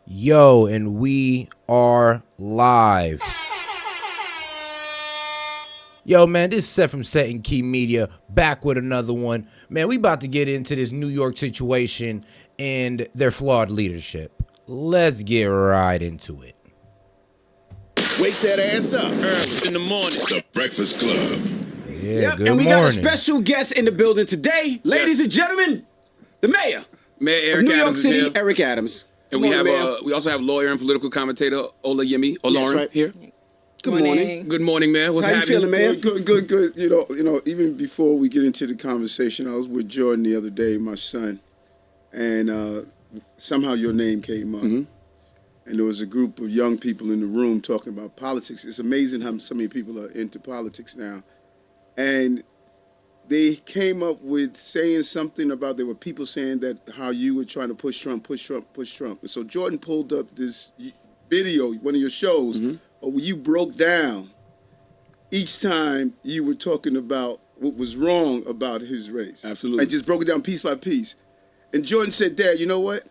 Yo, and we are live. Yo, man, this is Seth from Set and Key Media, back with another one. Man, we about to get into this New York situation and their flawed leadership. Let's get right into it. Wake that ass up early in the morning. The Breakfast Club. Yeah, good and we morning. got a special guest in the building today. Ladies and gentlemen, the mayor Mayor of Eric New York Adams is City, here. Eric Adams. And Good we morning, have Mayor. we also have lawyer and political commentator Ola Yemi Olorin right. here. Good morning. Good morning, Mayor. What's How you happening? feeling, Mayor? Good. You know. Even before we get into the conversation, I was with Jordan the other day, my son, and somehow your name came up, and there was a group of young people in the room talking about politics. It's amazing how so many people are into politics now, and they came up with saying something about there were people saying that how you were trying to push Trump. And so Jordan pulled up this video, one of your shows, where you broke down each time you were talking about what was wrong about his race. Absolutely. And just broke it down piece by piece. And Jordan said, Dad, you know what?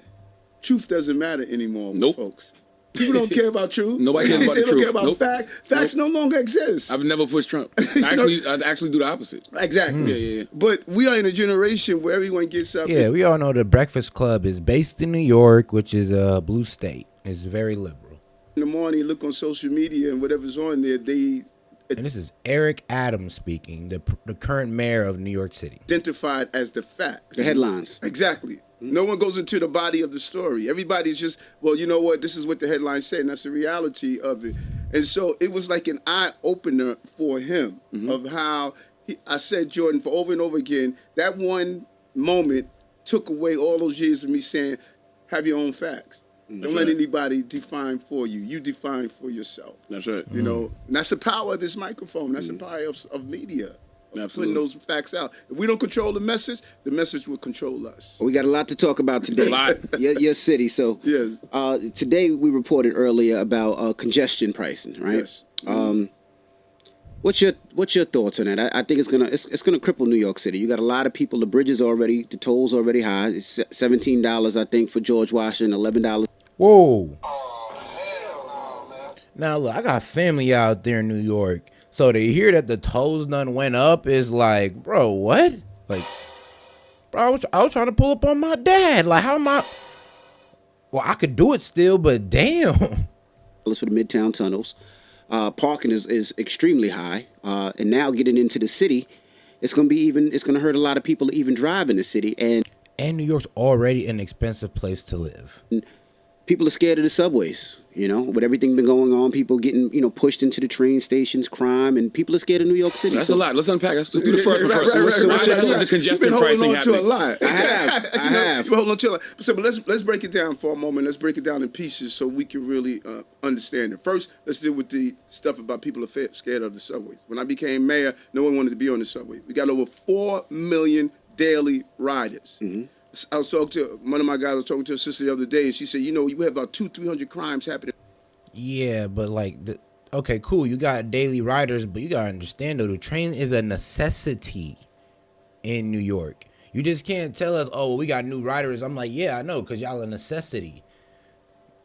Truth doesn't matter anymore with Nope. folks. People don't care about truth. Nobody cares about they the don't truth. care about Nope. facts. Facts no longer exist. I've never pushed Trump. know- I actually do the opposite. Exactly. Yeah. But we are in a generation where everyone gets up. Yeah, we all know the Breakfast Club is based in New York, which is a blue state. It's very liberal. In the morning, look on social media and whatever's on there, they And this is Eric Adams speaking, the current mayor of New York City. identified as the facts. The headlines. Exactly. No one goes into the body of the story. Everybody's just, well, you know what? This is what the headlines say, and that's the reality of it. And so it was like an eye opener for him of how I said, Jordan, for over and over again, that one moment took away all those years of me saying, have your own facts. Don't let anybody define for you. You define for yourself. That's right. You know, and that's the power of this microphone. That's the power of media. Absolutely. Putting those facts out. If we don't control the message will control us. We got a lot to talk about today. A lot. Your city. So Yes. today we reported earlier about congestion pricing, right? Yes. What's your thoughts on that? I think it's gonna cripple New York City. You got a lot of people. The bridges already, the tolls already high. It's $17, I think, for George Washington. $11. Whoa. Now look, I got family out there in New York, so to hear that the tolls done went up is like, bro, what? Like, bro, I was trying to pull up on my dad. Like, how am I? Well, I could do it still, but damn. For the Midtown tunnels. Parking is extremely high, and now getting into the city, it's gonna hurt a lot of people to even drive in the city, and And New York's already an expensive place to live. people are scared of the subways. You know, with everything been going on, people getting pushed into the train stations, crime, and people are scared of New York City. That's a lot. Let's unpack. Let's do the first one Right, first. right, What's right, what's right, the right. congestion You've been holding pricing on to a happening? lot. I have. You've been holding on to a lot. So, but let's break it down for a moment. Let's break it down in pieces so we can really understand it. First, let's deal with the stuff about people are scared of the subways. When I became mayor, no one wanted to be on the subway. We got over 4 million daily riders. I was talking to one of my guys. Was talking to a sister the other day, and she said, you have about 200-300 crimes happening. Yeah, but like, okay, cool. You got daily riders, but you gotta understand though, the train is a necessity in New York. You just can't tell us, oh, we got new riders. I'm like, yeah, I know, cause y'all a necessity.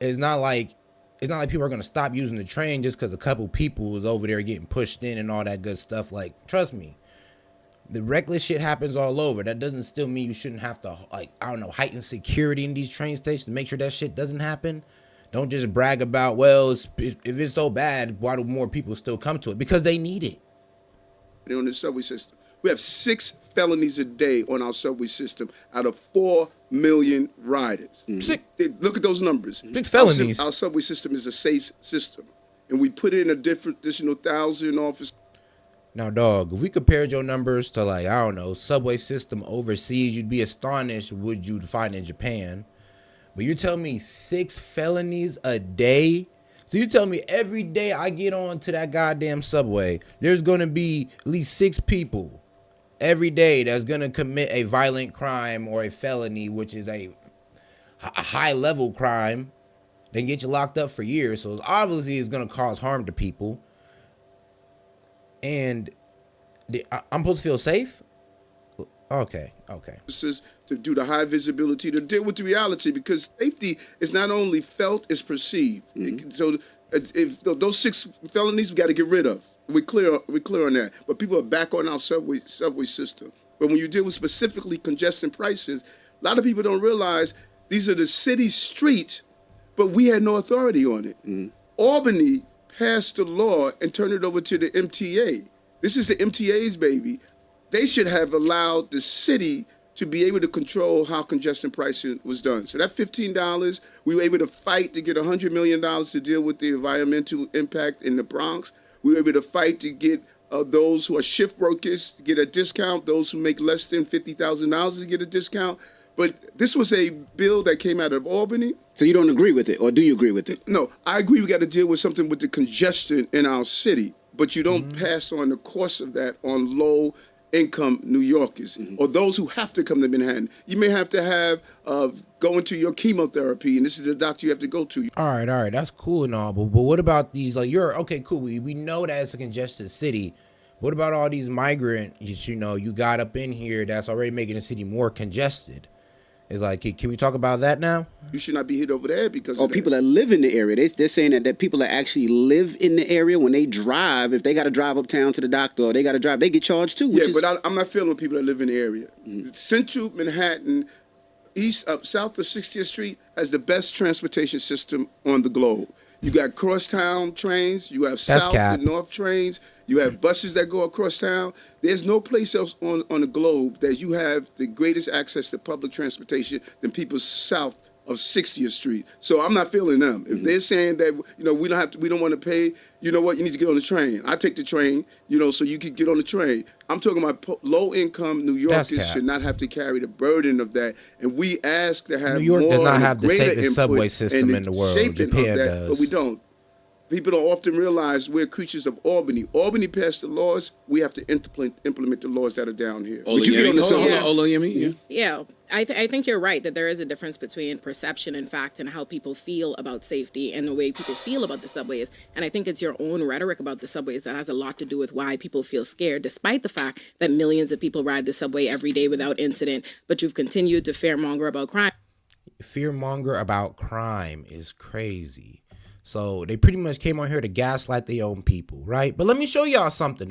It's not like people are gonna stop using the train just cause a couple people is over there getting pushed in and all that good stuff. Like, trust me, the reckless shit happens all over. That doesn't still mean you shouldn't have to, like, I don't know, heighten security in these train stations to make sure that shit doesn't happen. Don't just brag about, well, if it's so bad, why do more people still come to it? Because they need it. On the subway system. We have 6 felonies a day on our subway system out of 4 million riders. Look at those numbers. 6 felonies. Our subway system is a safe system. And we put in a additional 1,000 officers. Now, dog, if we compared your numbers to, like, I don't know, subway system overseas, you'd be astonished what you'd find in Japan. But you're telling me 6 felonies a day? So you tell me every day I get on to that goddamn subway, there's going to be at least 6 people every day that's going to commit a violent crime or a felony, which is a high-level crime, then get you locked up for years. So obviously it's going to cause harm to people. And I'm supposed to feel safe? Okay. To do the high visibility, to deal with the reality, because safety is not only felt, it's perceived. So if those 6 felonies we got to get rid of. We're clear on that. But people are back on our subway system. But when you deal with specifically congestion prices, a lot of people don't realize these are the city streets, but we had no authority on it. Albany passed the law and turned it over to the MTA. This is the MTA's baby. They should have allowed the city to be able to control how congestion pricing was done. So that $15, we were able to fight to get $100 million to deal with the environmental impact in the Bronx. We were able to fight to get those who are shift workers to get a discount, those who make less than $50,000 to get a discount. But this was a bill that came out of Albany. So you don't agree with it, or do you agree with it? No, I agree we got to deal with something with the congestion in our city, but you don't pass on the cost of that on low-income New Yorkers or those who have to come to Manhattan. You may have to have go into your chemotherapy, and this is the doctor you have to go to. All right, that's cool and all, but what about these? Like, okay, cool. We know that it's a congested city. What about all these migrants? You got up in here that's already making the city more congested. It's like, can we talk about that now? You should not be hit over there because of people that live in the area. They're saying that people that actually live in the area, when they drive, if they got to drive uptown to the doctor or they got to drive, they get charged too. But I'm not feeling people that live in the area. Central Manhattan, south of 60th Street, has the best transportation system on the globe. You got crosstown trains, you have south and north trains, you have buses that go across town. There's no place else on the globe that you have the greatest access to public transportation than people south of 60th Street. So I'm not feeling them. If they're saying that we don't want to pay, you know what, you need to get on the train. I take the train, so you can get on the train. I'm talking about low-income New Yorkers should not have to carry the burden of that. And we ask to have New York more does not have the greater safest subway system in the world. Shaping Japan of that, does. but we don't. People don't often realize we're creatures of Albany. Albany passed the laws. We have to implement the laws that are down here. Would you get on the subway? Yeah, I think you're right that there is a difference between perception and fact and how people feel about safety and the way people feel about the subways. And I think it's your own rhetoric about the subways that has a lot to do with why people feel scared, despite the fact that millions of people ride the subway every day without incident. But you've continued to fearmonger about crime. Fearmonger about crime is crazy. So they pretty much came on here to gaslight their own people, right? But let me show y'all something.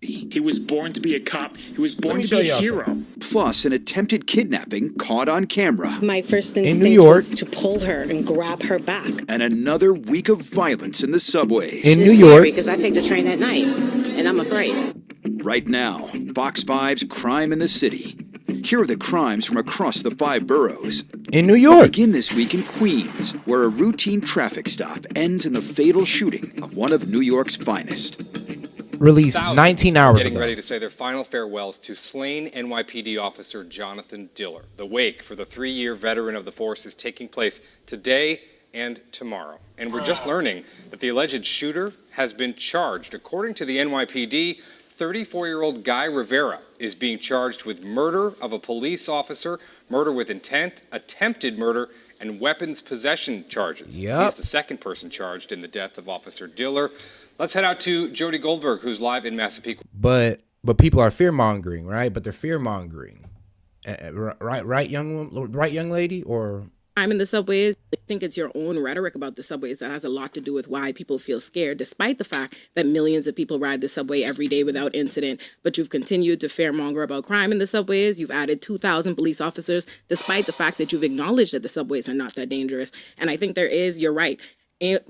He was born to be a cop. He was born to be a hero. Plus, an attempted kidnapping caught on camera. My first New instinct York. was to pull her and grab her back. And another week of violence in the subways. In New York. Because I take the train at night, and I'm afraid. Right now, Fox 5's Crime in the City. Here are the crimes from across the 5 boroughs. In New York. Begin this week in Queens, where a routine traffic stop ends in the fatal shooting of one of New York's finest. Released 19 hours getting ago. ready to say their final farewells to slain NYPD officer Jonathan Diller. The wake for the 3-year veteran of the force is taking place today and tomorrow. And we're just learning that the alleged shooter has been charged. According to the NYPD, 34-year-old Guy Rivera is being charged with murder of a police officer, murder with intent, attempted murder, and weapons possession charges. Yep. He's the second person charged in the death of Officer Diller. Let's head out to Jody Goldberg, who's live in Massapequa. But people are fear-mongering, right? But they're fear-mongering. Right, young lady? Or I'm in the subways. I think it's your own rhetoric about the subways that has a lot to do with why people feel scared, despite the fact that millions of people ride the subway every day without incident. But you've continued to fearmonger about crime in the subways. You've added 2,000 police officers, despite the fact that you've acknowledged that the subways are not that dangerous. And I think you're right.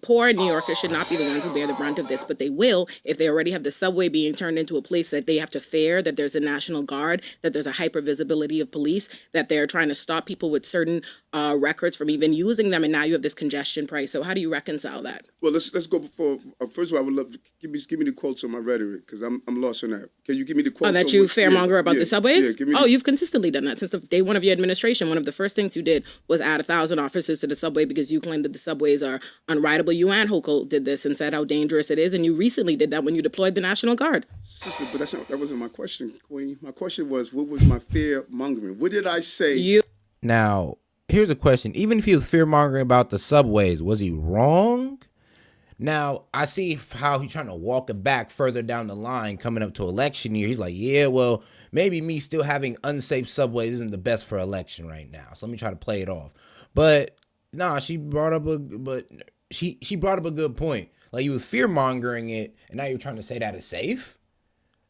Poor New Yorkers should not be the ones who bear the brunt of this, but they will if they already have the subway being turned into a place that they have to fear, that there's a National Guard, that there's a hypervisibility of police, that they're trying to stop people with certain records from even using them, and now you have this congestion price. So how do you reconcile that? Well, let's go before. First of all, I would love to give me the quotes on my rhetoric because I'm lost on that. Can you give me the quotes? Oh, that you fearmonger about the subways? Yeah, you've consistently done that since the day one of your administration. One of the first things you did was add 1,000 officers to the subway because you claimed that the subways are unrideable. You and Hochul did this and said how dangerous it is, and you recently did that when you deployed the National Guard. Sister, but that wasn't my question, Queen. My question was, what was my fear mongering? What did I say? Now, here's a question. Even if he was fear-mongering about the subways, was he wrong? Now, I see how he's trying to walk it back further down the line coming up to election year. He's like, yeah, well, maybe me still having unsafe subways isn't the best for election right now. So let me try to play it off. But nah, she brought up a good point. Like, you was fear mongering it, and now you're trying to say that it's safe.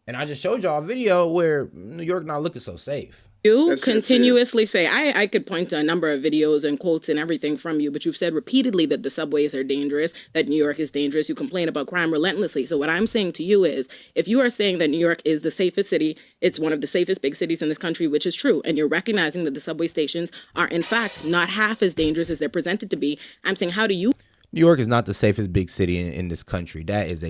And I just showed y'all a video where New York not looking so safe. You continuously say, I could point to a number of videos and quotes and everything from you, but you've said repeatedly that the subways are dangerous, that New York is dangerous. You complain about crime relentlessly. So what I'm saying to you is, if you are saying that New York is the safest city, it's one of the safest big cities in this country, which is true, and you're recognizing that the subway stations are, in fact, not half as dangerous as they're presented to be, I'm saying, how do you... New York is not the safest big city in this country. That is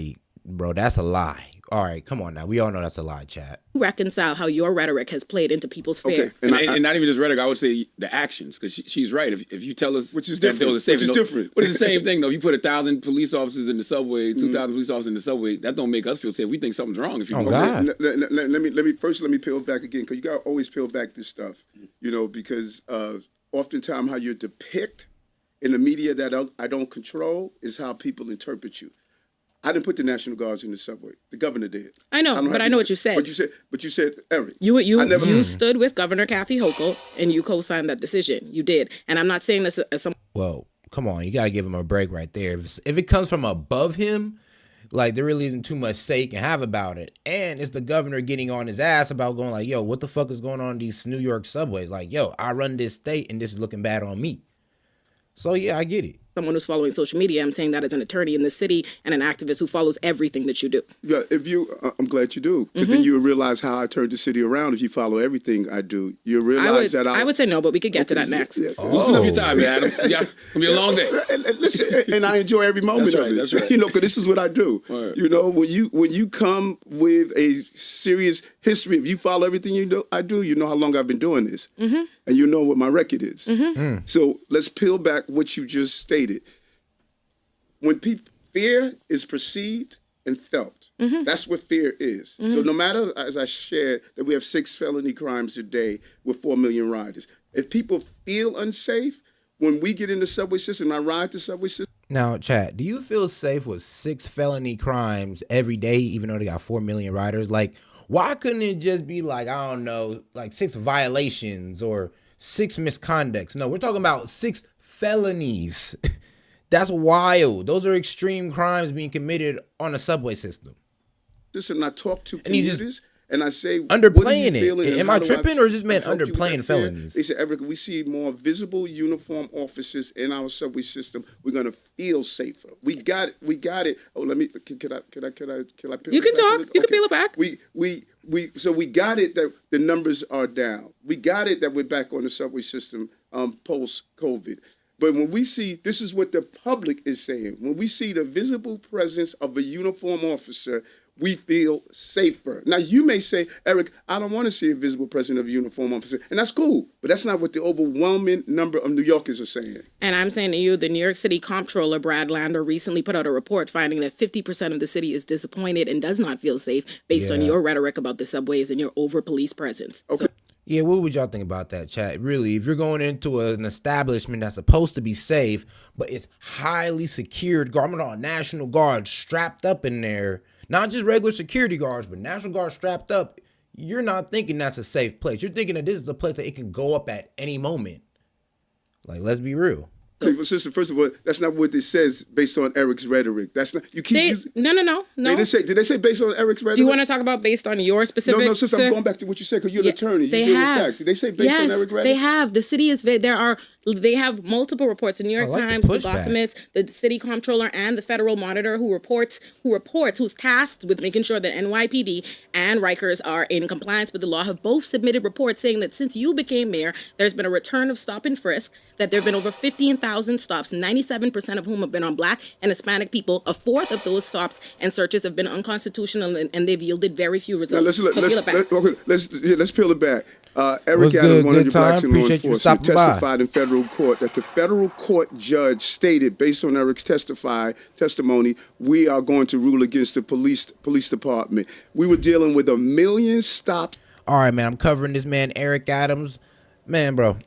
that's a lie. All right, come on now. We all know that's a lie, chat. Reconcile how your rhetoric has played into people's fear. Okay. And not even just rhetoric, I would say the actions, because she's right. If you tell us... Which is different. But it's the same thing, though. If you put 1,000 police officers in the subway, 2,000 police officers in the subway, that don't make us feel safe. We think something's wrong. If you God. Let me peel back again, because you got to always peel back this stuff, because oftentimes how you're depicted in the media that I don't control is how people interpret you. I didn't put the National Guards in the subway. The governor did. I know, but I know what you said. But you said, Eric. You stood with Governor Kathy Hochul and you co-signed that decision. You did. And I'm not saying this as some... Well, come on. You got to give him a break right there. If it comes from above him, like, there really isn't too much say he can have about it. And it's the governor getting on his ass about going like, yo, what the fuck is going on in these New York subways? Like, yo, I run this state and this is looking bad on me. So, yeah, I get it. Someone who's following social media, I'm saying that as an attorney in the city and an activist who follows everything that you do. Yeah, I'm glad you do. Because then you realieve how I turned the city around if you follow everything I do. You realize I would say no, but we could get to that next. Yeah. Loosen up your time, man. It's going to be a long day. Listen, and I enjoy every moment of it. That's right. Because this is what I do. Right. When you come with a serious history, if you follow everything I do, you know how long I've been doing this. Mm-hmm. And you know what my record is. Mm-hmm. So let's peel back what you just stated. When fear is perceived and felt, that's what fear is. Mm-hmm. So no matter, as I shared, that we have 6 felony crimes a day with 4 million riders, if people feel unsafe, when we get in the subway system, I ride the subway system. Now, chat, do you feel safe with 6 felony crimes every day, even though they got 4 million riders? Like, why couldn't it just be like, I don't know, like 6 violations or 6 misconducts? No, we're talking about 6 felonies. That's wild. Those are extreme crimes being committed on a subway system. Listen, I talk to commuters and I say, underplaying it. Am I tripping or is this man underplaying felonies? They said, Eric, we see more visible uniform officers in our subway system. We're gonna feel safer. We got it. Oh, let me. Can I peel you can it talk. back? You can peel it back. So we got it that the numbers are down. We got it that we're back on the subway system post COVID. But when we see, this is what the public is saying, when we see the visible presence of a uniform officer, we feel safer. Now, you may say, Eric, I don't want to see a visible presence of a uniform officer. And that's cool. But that's not what the overwhelming number of New Yorkers are saying. And I'm saying to you, the New York City comptroller, Brad Lander, recently put out a report finding that 50% of the city is disappointed and does not feel safe based on your rhetoric about the subways and your over-police presence. Okay. Yeah, what would y'all think about that, chat? Really, if you're going into an establishment that's supposed to be safe, but it's highly secured, National Guard strapped up in there, not just regular security guards, but National Guard strapped up, you're not thinking that's a safe place. You're thinking that this is a place that it can go up at any moment. Like, let's be real. Well, sister, first of all, that's not what it says based on Eric's rhetoric. That's not, you keep using... No. Did they say based on Eric's rhetoric? Do you want to talk about based on your specific... No, sister, I'm going back to what you said, because you're an attorney. They have. Did they say based on Eric's rhetoric? They have. The city is... They have multiple reports. The New York Times, the Gothamist, the city comptroller, and the federal monitor who's tasked with making sure that NYPD and Rikers are in compliance with the law have both submitted reports saying that since you became mayor, there's been a return of stop and frisk, that there have been over 15,000 stops, 97% of whom have been on Black and Hispanic people. A fourth of those stops and searches have been unconstitutional, and they've yielded very few results. Now let's peel it back. Eric Adams, 100 Blacks in law enforcement, testified in federal court that the federal court judge stated, based on Eric's testimony, we are going to rule against the police department. We were dealing with 1 million stops. All right, man, I'm covering this man, Eric Adams. Man, bro,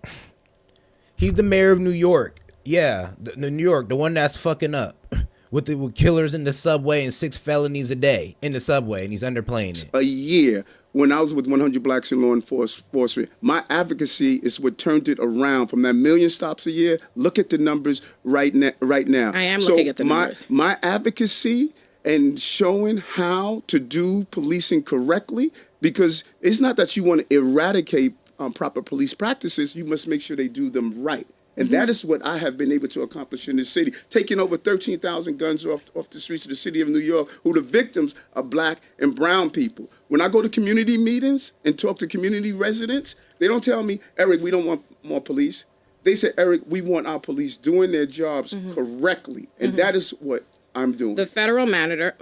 he's the mayor of New York. Yeah, the New York, the one that's fucking up. with killers in the subway and 6 felonies a day in the subway, and he's underplaying it. A year. When I was with 100 Blacks in Law Enforcement, my advocacy is what turned it around from that 1 million stops a year. Look at the numbers right now. I am looking at the numbers. My advocacy and showing how to do policing correctly, because it's not that you want to eradicate proper police practices. You must make sure they do them right. And that is what I have been able to accomplish in this city, taking over 13,000 guns off the streets of the city of New York, who the victims are black and brown people. When I go to community meetings and talk to community residents, they don't tell me, Eric, we don't want more police. They say, Eric, we want our police doing their jobs correctly. And that is what I'm doing. The federal monitor,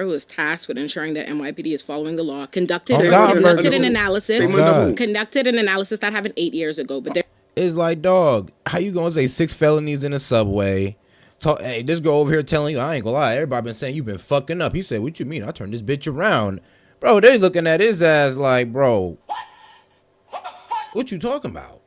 who is tasked with ensuring that NYPD is following the law, conducted an analysis that happened 8 years ago. But it's like, dog, how you gonna say 6 felonies in a subway? Hey, this girl over here telling you, I ain't gonna lie, everybody been saying you been fucking up. He said, what you mean? I turned this bitch around. Bro, they looking at his ass like, bro, what you talking about?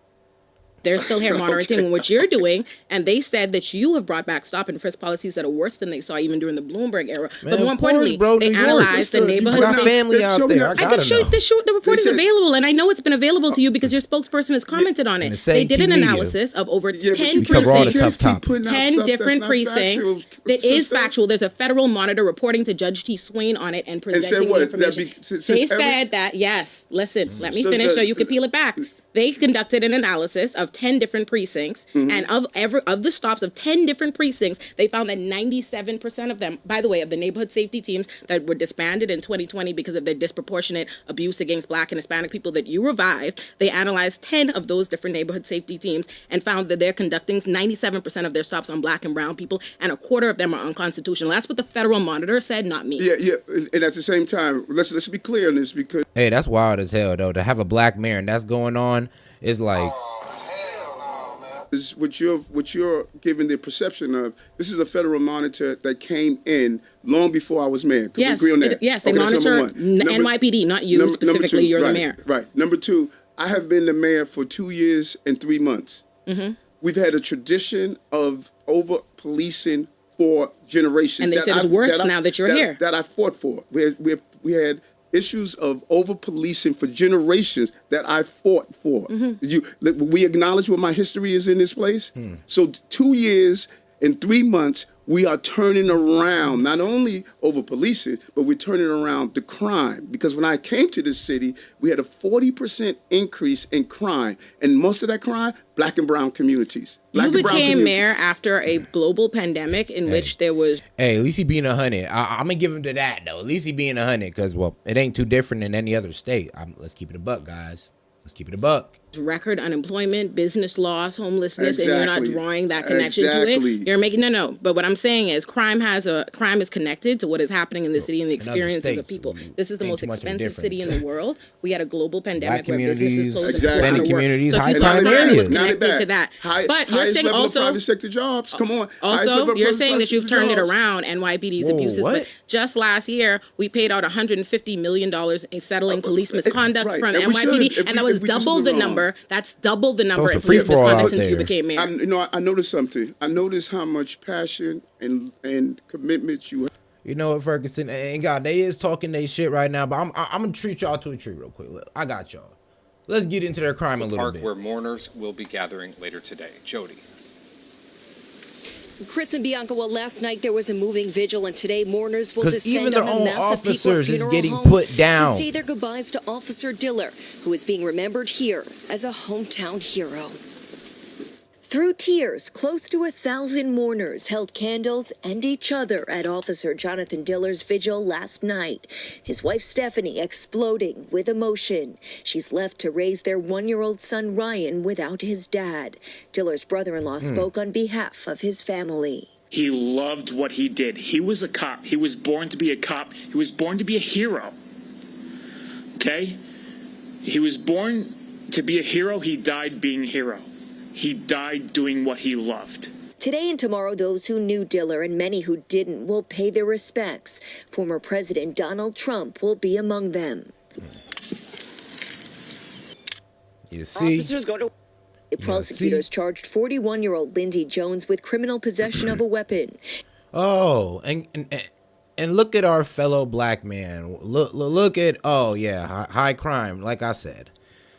They're still here monitoring what you're doing, and they said that you have brought back stop and frisk policies that are worse than they saw even during the Bloomberg era. Man, but more importantly, they analyzed the neighborhood. My family out there. I can show you the report is available, and I know it's been available to you because your spokesperson has commented on it. They did an analysis of over 10 precincts, 10 different precincts. That is factual. There's a federal monitor reporting to Judge T. Swain on it and presenting the information. They said that, yes, listen, let me finish so you can peel it back. They conducted an analysis of 10 different precincts, and of the stops of 10 different precincts, they found that 97% of them, by the way, of the neighborhood safety teams that were disbanded in 2020 because of their disproportionate abuse against Black and Hispanic people that you revived, they analyzed 10 of those different neighborhood safety teams and found that they're conducting 97% of their stops on Black and brown people, and a quarter of them are unconstitutional. That's what the federal monitor said, not me. Yeah, and at the same time, let's be clear on this, because hey, that's wild as hell though. To have a black mayor and that's going on is like. Is what you're giving the perception of. This is a federal monitor that came in long before I was mayor. Can we agree on that? Yes, they monitor NYPD, not you specifically. You're the mayor. Right. Number two, I have been the mayor for 2 years and 3 months. We've had a tradition of over policing for generations. And they said it's worse now that you're here. That I fought for. We had issues of over policing for generations that I fought for. We acknowledge what my history is in this place. So 2 years and 3 months, we are turning around not only over policing, but we're turning around the crime. Because when I came to this city, we had a 40% increase in crime, and most of that crime, Black and brown communities. You became mayor after a global pandemic in which there was. Hey, at least he being 100. I'm gonna give him to that though. At least he being 100, because well, it ain't too different in any other state. Let's keep it a buck, guys. Let's keep it a buck. Record unemployment, business loss, homelessness, and you're not drawing that connection to it. You're making no. But what I'm saying is, crime is connected to what is happening in the city and the experiences of people. This is the most expensive city in the world. We had a global pandemic where businesses closed and communities, so if you saw crime, it was connected to that. But you're saying also private sector jobs. Come on. Also, you're saying that you've turned it around, NYPD's abuses. But just last year, we paid out $150 million in settling police misconduct from NYPD, and that was double the number. That's double the number of police misconduct since you became mayor. I noticed something. I noticed how much passion and commitment you have. You know what, Ferguson? And God, they is talking they shit right now, but I'm gonna treat y'all to a treat real quick. Look, I got y'all. Let's get into their crime a little bit. Where mourners will be gathering later today. Jody. Chris and Bianca, well, last night there was a moving vigil, and today mourners will descend on a massive people funeral getting home put down to say their goodbyes to Officer Diller, who is being remembered here as a hometown hero. Through tears, close to 1,000 mourners held candles and each other at Officer Jonathan Diller's vigil last night. His wife Stephanie exploding with emotion. She's left to raise their 1-year-old son Ryan without his dad. Diller's brother-in-law spoke on behalf of his family. He loved what he did. He was a cop. He was born to be a cop. He was born to be a hero. Okay? He was born to be a hero. He died being a hero. He died doing what he loved. Today and tomorrow, those who knew Diller and many who didn't will pay their respects. Former President Donald Trump will be among them. You see? Officers go to... Prosecutors charged 41-year-old Lindy Jones with criminal possession of a weapon. Oh, and look at our fellow black man. Look at high crime. Like I said,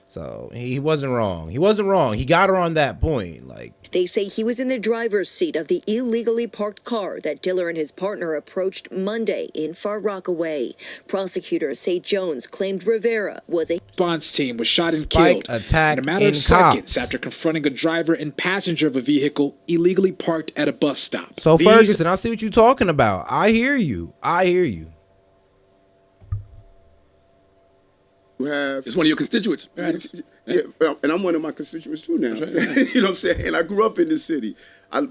so he wasn't wrong. He wasn't wrong. He got her on that point. Like They say he was in the driver's seat of the illegally parked car that Diller and his partner approached Monday in Far Rockaway. Prosecutors say Jones claimed Rivera was a response team was shot and Spike killed attack in a matter in of seconds cops. after confronting a driver and passenger of a vehicle illegally parked at a bus stop. So Ferguson, I see what you're talking about. I hear you. You have It's one of your constituents. Yeah, and I'm one of my constituents too now. Right. You know what I'm saying? And I grew up in the city. I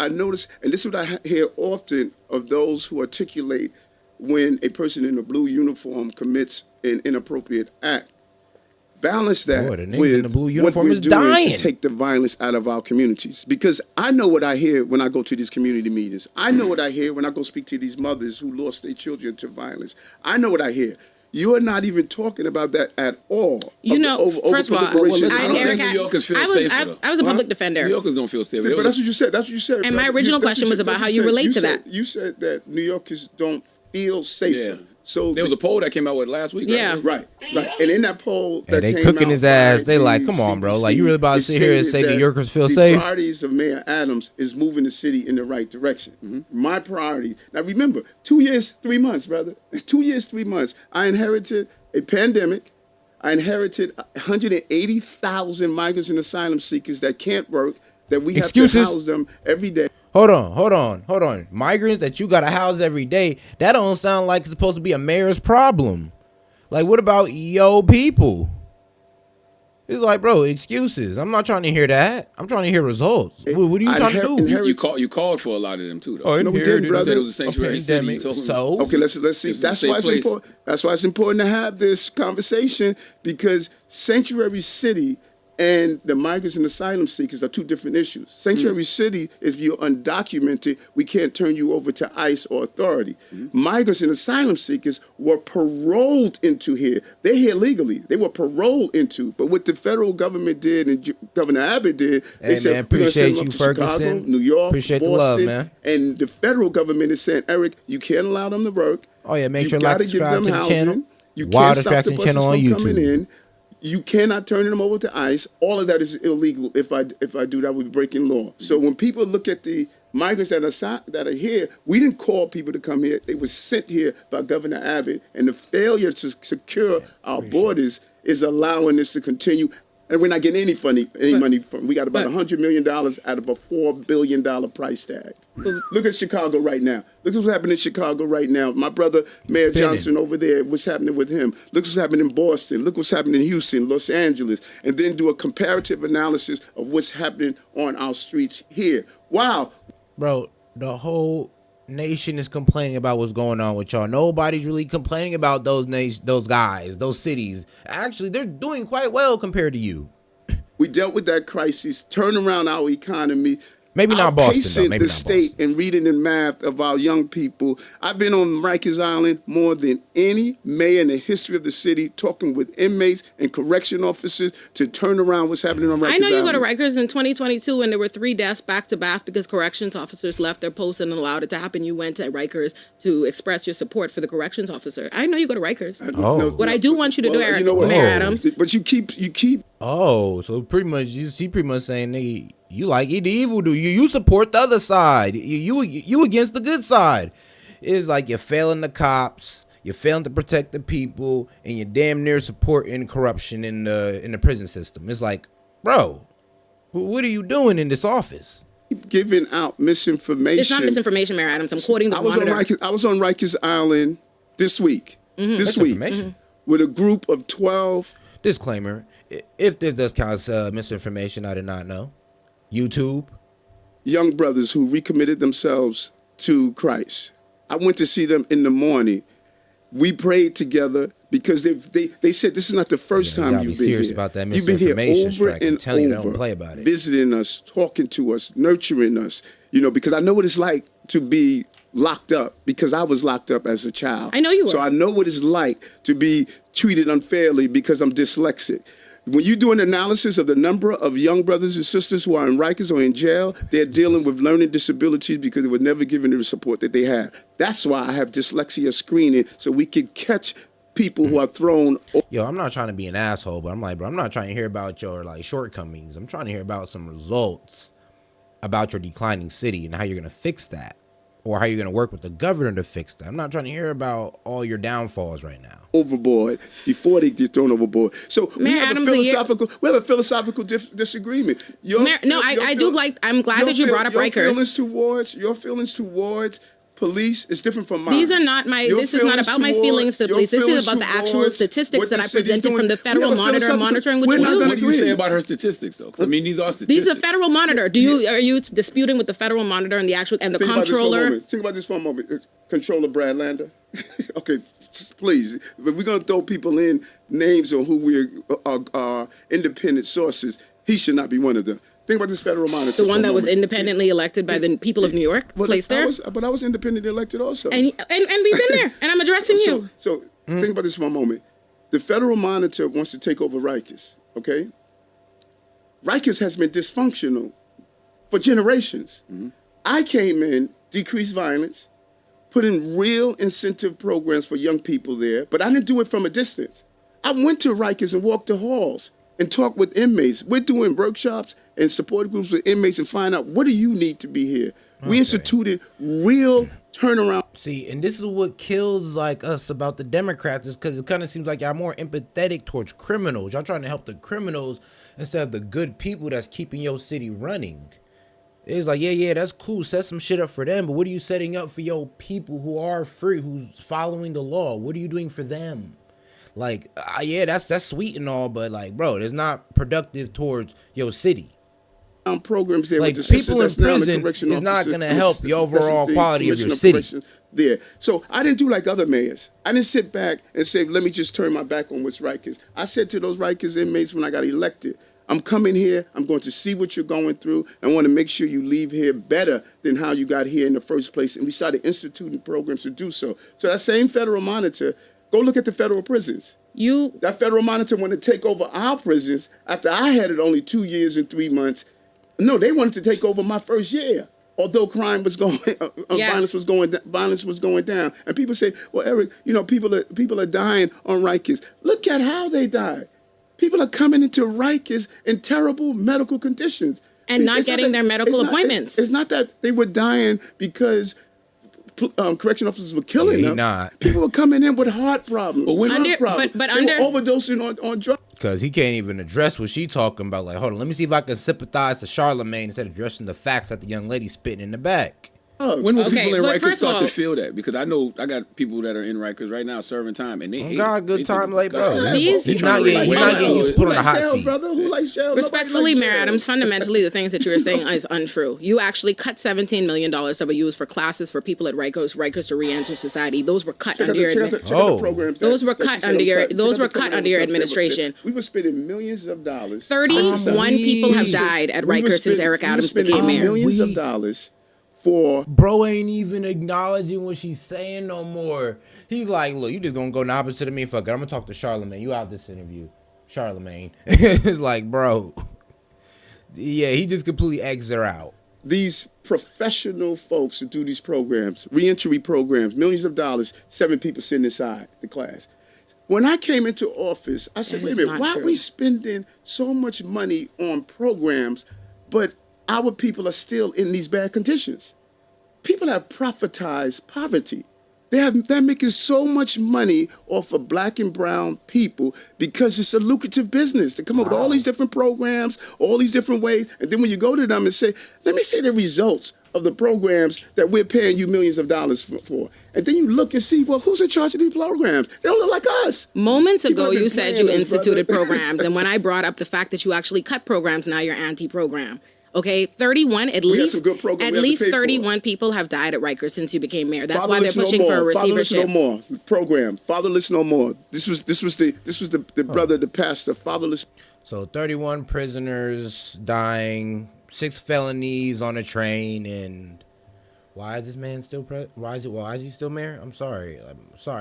noticed, and this is what I hear often of those who articulate when a person in a blue uniform commits an inappropriate act. Balance that Boy, the niggas with in the blue what uniform we're is doing dying. to take the violence out of our communities. Because I know what I hear when I go to these community meetings. I know what I hear when I go speak to these mothers who lost their children to violence. I know what I hear. You are not even talking about that at all. You know, first of all, I don't think New Yorkers feel safe. I was a public defender. New Yorkers don't feel safe. But that's what you said. That's what you said. And my original question was about how you relate to that. You said that New Yorkers don't feel safer. Yeah. So there was a poll that came out with last week. Yeah. Right. And in that poll, that they came cooking out his ass. by They like, the come on, bro. CDC, Like, you really about to it sit here and stated say New that Yorkers feel the safe? priorities of Mayor Adams is moving the city in the right direction. Mm-hmm. My priority. Now remember, 2 years, 3 months, brother. 2 years, 3 months. I inherited a pandemic. I inherited 180,000 migrants and asylum seekers that can't work, that we have to house them every day. Hold on. Migrants that you gotta house every day, that don't sound like it's supposed to be a mayor's problem. Like, what about yo people? It's like, bro, excuses. I'm not trying to hear that. I'm trying to hear results. What are you trying to do? You called for a lot of them too, though. Oh, no, we didn't, brother. It was a sanctuary city. So okay, let's see. That's why it's important. That's why it's important to have this conversation, because sanctuary city and the migrants and asylum seekers are two different issues. Sanctuary city, if you're undocumented, we can't turn you over to ICE or authority. Migrants and asylum seekers were paroled into here. They're here legally. They were paroled into. But what the federal government did and Governor Abbott did, they said, man, we're going to send appreciate them you, up to Chicago, Ferguson. New York, Appreciate the Boston. love, man. And the federal government is saying, Eric, you can't allow them to work. Oh, yeah, make you sure you like, gotta give subscribe them to the housing. channel. You Wild can't stop the Distraction buses channel on from coming YouTube. in. You cannot turn them over to ICE. All of that is illegal. If I do that, we'll be breaking law. So when people look at the migrants that are here, we didn't call people to come here. They were sent here by Governor Abbott, and the failure to secure our borders is allowing this to continue. And we're not getting any money from. We got about $100 million out of a $4 billion price tag. Look at Chicago right now. Look what's happening in Chicago right now. My brother, Mayor Johnson over there, what's happening with him. Look what's happening in Boston. Look what's happening in Houston, Los Angeles. And then do a comparative analysis of what's happening on our streets here. Wow. Bro, the whole nation is complaining about what's going on with y'all. Nobody's really complaining about those guys, those cities. Actually, they're doing quite well compared to you. We dealt with that crisis, turn around our economy. Maybe not Boston, though. Maybe the not state and reading and math of our young people. I've been on Rikers Island more than any mayor in the history of the city, talking with inmates and correction officers to turn around what's happening on Rikers Island. I know you go to Rikers in 2022 and there were 3 deaths back to back because corrections officers left their posts and allowed it to happen. You went to Rikers to express your support for the corrections officer. I know you go to Rikers. What I do want you to do, Eric, Mayor Adams. But you keep. Oh, so pretty much, he pretty much saying, nigga, you like the evil dude. You support the other side. You against the good side. It's like you're failing the cops, you're failing to protect the people, and you're damn near supporting corruption in the prison system. It's like, bro, what are you doing in this office? Giving out misinformation. It's not misinformation, Mayor Adams. I'm quoting the monitor. I was on Rikers Island this week. This week with a group of 12. Disclaimer: if this does count as misinformation, I did not know. YouTube. Young brothers who recommitted themselves to Christ. I went to see them in the morning. We prayed together because they said this is not the first time you've been here. About that you've been here over and over, don't play about it. Visiting us, talking to us, nurturing us. You know, because I know what it's like to be locked up, because I was locked up as a child. I know you were. So I know what it's like to be treated unfairly because I'm dyslexic. When you do an analysis of the number of young brothers and sisters who are in Rikers or in jail, they're dealing with learning disabilities because they were never given the support that they have. That's why I have dyslexia screening, so we can catch people who are thrown. Yo, I'm not trying to be an asshole, but I'm like, bro, I'm not trying to hear about your like shortcomings. I'm trying to hear about some results about your declining city and how you're gonna fix that, or how you're gonna work with the governor to fix that. I'm not trying to hear about all your downfalls right now. Overboard before they get thrown overboard. So we Mayor have Adams, we have a philosophical disagreement. I'm glad that you brought up Rikers. Your feelings towards police is different from mine. These are not this is not about my feelings to police. This is about the actual statistics that I presented from the Federal Monitor monitoring what you do. What do you say about her statistics, though? 'Cause, I mean, these are statistics. These are Federal Monitor. Are you disputing with the Federal Monitor and the comptroller? Think about this for a moment. Controller Brad Lander. Okay, please. If we're going to throw people in names on who we're independent sources, he should not be one of them. Think about this Federal Monitor. The one that was independently elected by the people of New York, placed there? But I was independently elected also. And we've been there, and I'm addressing you. So think about this for a moment. The Federal Monitor wants to take over Rikers, okay? Rikers has been dysfunctional for generations. I came in, decreased violence, put in real incentive programs for young people there, but I didn't do it from a distance. I went to Rikers and walked the halls and talked with inmates. We're doing workshops and support groups with inmates and find out, what do you need to be here? Okay. We instituted real turnaround. See, and this is what kills like us about the Democrats, is because it kind of seems like y'all more empathetic towards criminals. Y'all trying to help the criminals instead of the good people that's keeping your city running. It's like, yeah, that's cool. Set some shit up for them. But what are you setting up for your people who are free, who's following the law? What are you doing for them? Like, yeah, that's sweet and all, but like, bro, it's not productive towards your city. Programs there like with the people in prison is not going to help the overall quality of your city. There. So I didn't do like other mayors. I didn't sit back and say, let me just turn my back on what's Rikers. I said to those Rikers inmates when I got elected, I'm coming here, I'm going to see what you're going through, and I want to make sure you leave here better than how you got here in the first place. And we started instituting programs to do so. So that same Federal Monitor, go look at the federal prisons. That Federal Monitor wanted to take over our prisons after I had it only 2 years and 3 months. No, they wanted to take over my first year. Although crime was going, violence was going down, and people say, "Well, Eric, people are dying on Rikers. Look at how they died. People are coming into Rikers in terrible medical conditions and not getting their medical appointments. It's not that they were dying because correction officers were killing them. People were coming in with heart problems, they were overdosing on drugs. Because he can't even address what she talking about. Like, hold on, let me see if I can sympathize to Charlemagne instead of addressing the facts that the young lady spitting in the back. When will people in Rikers start to feel that? Because I know I got people that are in Rikers right now serving time, and they got good time, like, bro. He's not getting used put on the hot seat. Brother, who likes jail? Respectfully, Mayor Adams, fundamentally, the things that you were saying is untrue. You actually cut $17 million that were used for classes for people at Rikers to re-enter society. Those were cut under your Those were cut under your administration. We were spending millions of dollars. 31 people have died at Rikers since Eric Adams became mayor. Millions of dollars. Bro ain't even acknowledging what she's saying no more. He's like, look, you just gonna go in the opposite of me. Fuck it, I'm gonna talk to Charlemagne. You out this interview, Charlemagne. It's like, bro, yeah, he just completely eggs her out. These professional folks who do these programs, reentry programs, millions of dollars, 7 people sitting inside the class. When I came into office, I said, wait a minute, why are we spending so much money on programs, but our people are still in these bad conditions? People have profitized poverty. They're making so much money off of black and brown people because it's a lucrative business to come up with all these different programs, all these different ways. And then when you go to them and say, let me see the results of the programs that we're paying you millions of dollars for. And then you look and see, well, who's in charge of these programs? They don't look like us. Moments ago, you said you instituted programs. And when I brought up the fact that you actually cut programs, now you're anti-program. Okay, 31, at least 31 people have died at Rikers since you became mayor. That's why they're pushing for a receivership. Fatherless No More program. Fatherless No More. This was the brother, the pastor. Fatherless. So 31 prisoners dying, 6 felonies on a train, and why is this man still why is he still mayor? I'm sorry I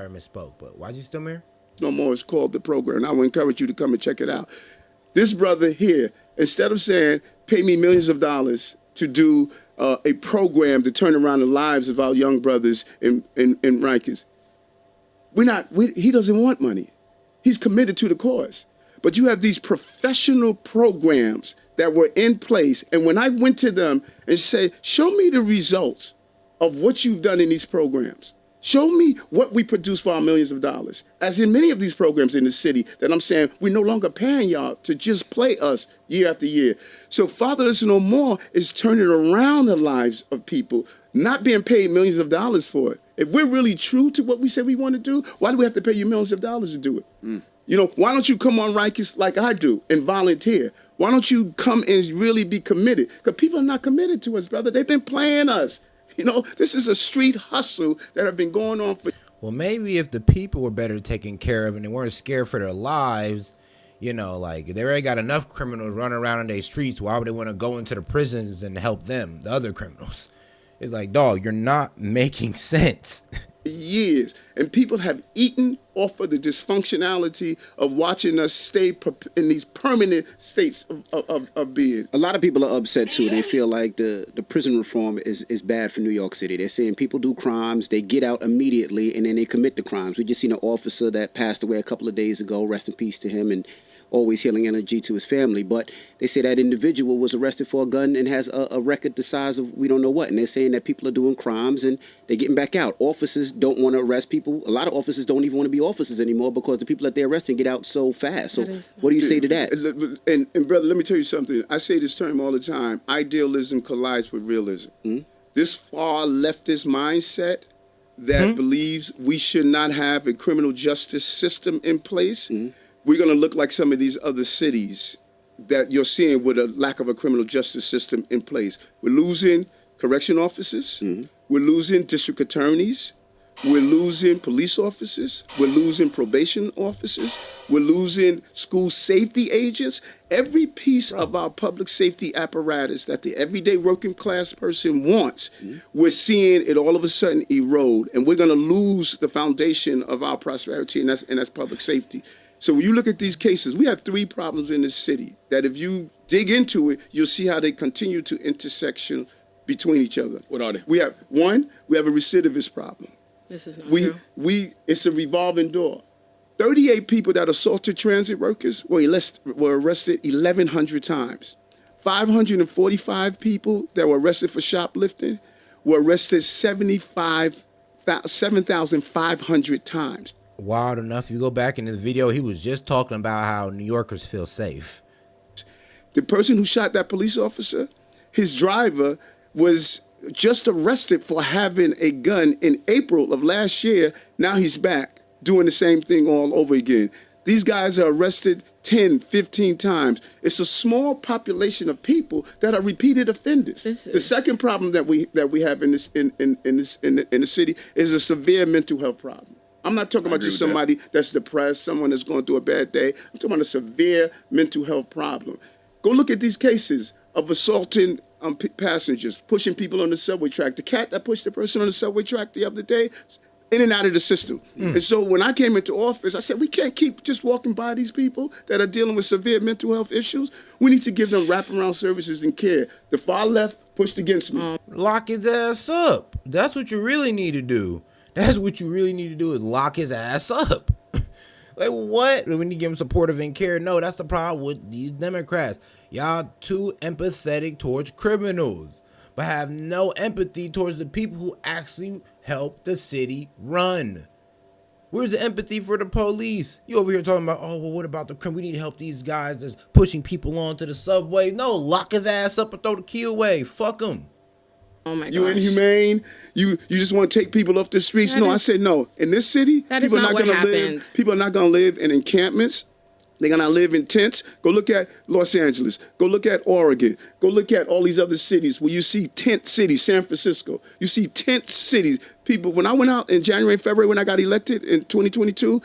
misspoke, but why is he still mayor? No More is called the program, and I would encourage you to come and check it out. This brother here, instead of saying, pay me millions of dollars to do a program to turn around the lives of our young brothers in Rikers, he doesn't want money. He's committed to the cause. But you have these professional programs that were in place. And when I went to them and said, show me the results of what you've done in these programs. Show me what we produce for our millions of dollars. As in many of these programs in the city that I'm saying, we're no longer paying y'all to just play us year after year. So Fatherless No More is turning around the lives of people, not being paid millions of dollars for it. If we're really true to what we say we want to do, why do we have to pay you millions of dollars to do it? You know, why don't you come on Rikers like I do and volunteer? Why don't you come and really be committed? Because people are not committed to us, brother. They've been playing us. You know, this is a street hustle that have been going on for. Well, maybe if the people were better taken care of and they weren't scared for their lives, you know, like they already got enough criminals running around in their streets. Why would they want to go into the prisons and help them, the other criminals? It's like, dog, you're not making sense. Years, and people have eaten off of the dysfunctionality of watching us stay in these permanent states of being. A lot of people are upset too. They feel like the prison reform is bad for New York City. They're saying people do crimes, they get out immediately, and then they commit the crimes. We just seen an officer that passed away a couple of days ago. Rest in peace to him, and always healing energy to his family. But they say that individual was arrested for a gun and has a record the size of we don't know what. And they're saying that people are doing crimes and they're getting back out. Officers don't want to arrest people. A lot of officers don't even want to be officers anymore because the people that they're arresting get out so fast. So what do you say to that? And brother, let me tell you something. I say this term all the time. Idealism collides with realism. This far leftist mindset that believes we should not have a criminal justice system in place, we're going to look like some of these other cities that you're seeing with a lack of a criminal justice system in place. We're losing correction officers. We're losing district attorneys. We're losing police officers. We're losing probation officers. We're losing school safety agents. Every piece of our public safety apparatus that the everyday working class person wants, we're seeing it all of a sudden erode. And we're going to lose the foundation of our prosperity, and that's public safety. So when you look at these cases, we have three problems in this city that if you dig into it, you'll see how they continue to intersection between each other. What are they? We have a recidivist problem. This is not true. It's a revolving door. 38 people that assaulted transit workers were arrested 1,100 times. 545 people that were arrested for shoplifting were arrested 7,500 times. Wild enough, you go back in this video, he was just talking about how New Yorkers feel safe. The person who shot that police officer, his driver was just arrested for having a gun in April of last year. Now he's back doing the same thing all over again. These guys are arrested 10, 15 times. It's a small population of people that are repeated offenders. The second problem that we have in the city is a severe mental health problem. I'm not talking about just somebody that's depressed, someone that's going through a bad day. I'm talking about a severe mental health problem. Go look at these cases of assaulting passengers, pushing people on the subway track. The cat that pushed the person on the subway track the other day, in and out of the system. And so when I came into office, I said, we can't keep just walking by these people that are dealing with severe mental health issues. We need to give them wraparound services and care. The far left pushed against me. Lock his ass up. That's what you really need to do. That's what you really need to do is lock his ass up. Like, what? We need to give him supportive and care. No, that's the problem with these Democrats. Y'all too empathetic towards criminals, but have no empathy towards the people who actually help the city run. Where's the empathy for the police? You over here talking about, oh, well, what about the crime? We need to help these guys that's pushing people onto the subway. No, lock his ass up and throw the key away. Fuck him. Oh my gosh. You inhumane? You just want to take people off the streets? I said no. In this city, people are not going to live. People are not going to live in encampments. They're going to live in tents. Go look at Los Angeles. Go look at Oregon. Go look at all these other cities where you see tent cities, San Francisco. You see tent cities. People, when I went out in January and February when I got elected in 2022,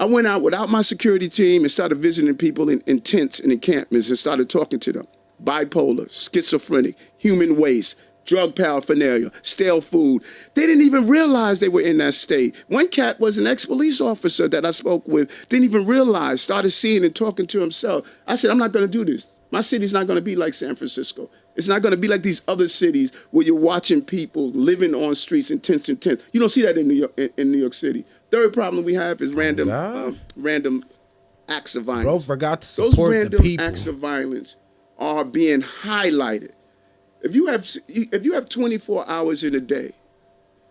I went out without my security team and started visiting people in tents and encampments and started talking to them. Bipolar, schizophrenic, human waste, drug paraphernalia, stale food. They didn't even realize they were in that state. One cat was an ex-police officer that I spoke with, didn't even realize, started seeing and talking to himself. I said, I'm not going to do this. My city's not going to be like San Francisco. It's not going to be like these other cities where you're watching people living on streets in tents and tents. You don't see that in New York City. Third problem we have is random acts of violence. Bro forgot to Those support the random people. acts of violence are being highlighted. If you have 24 hours in a day,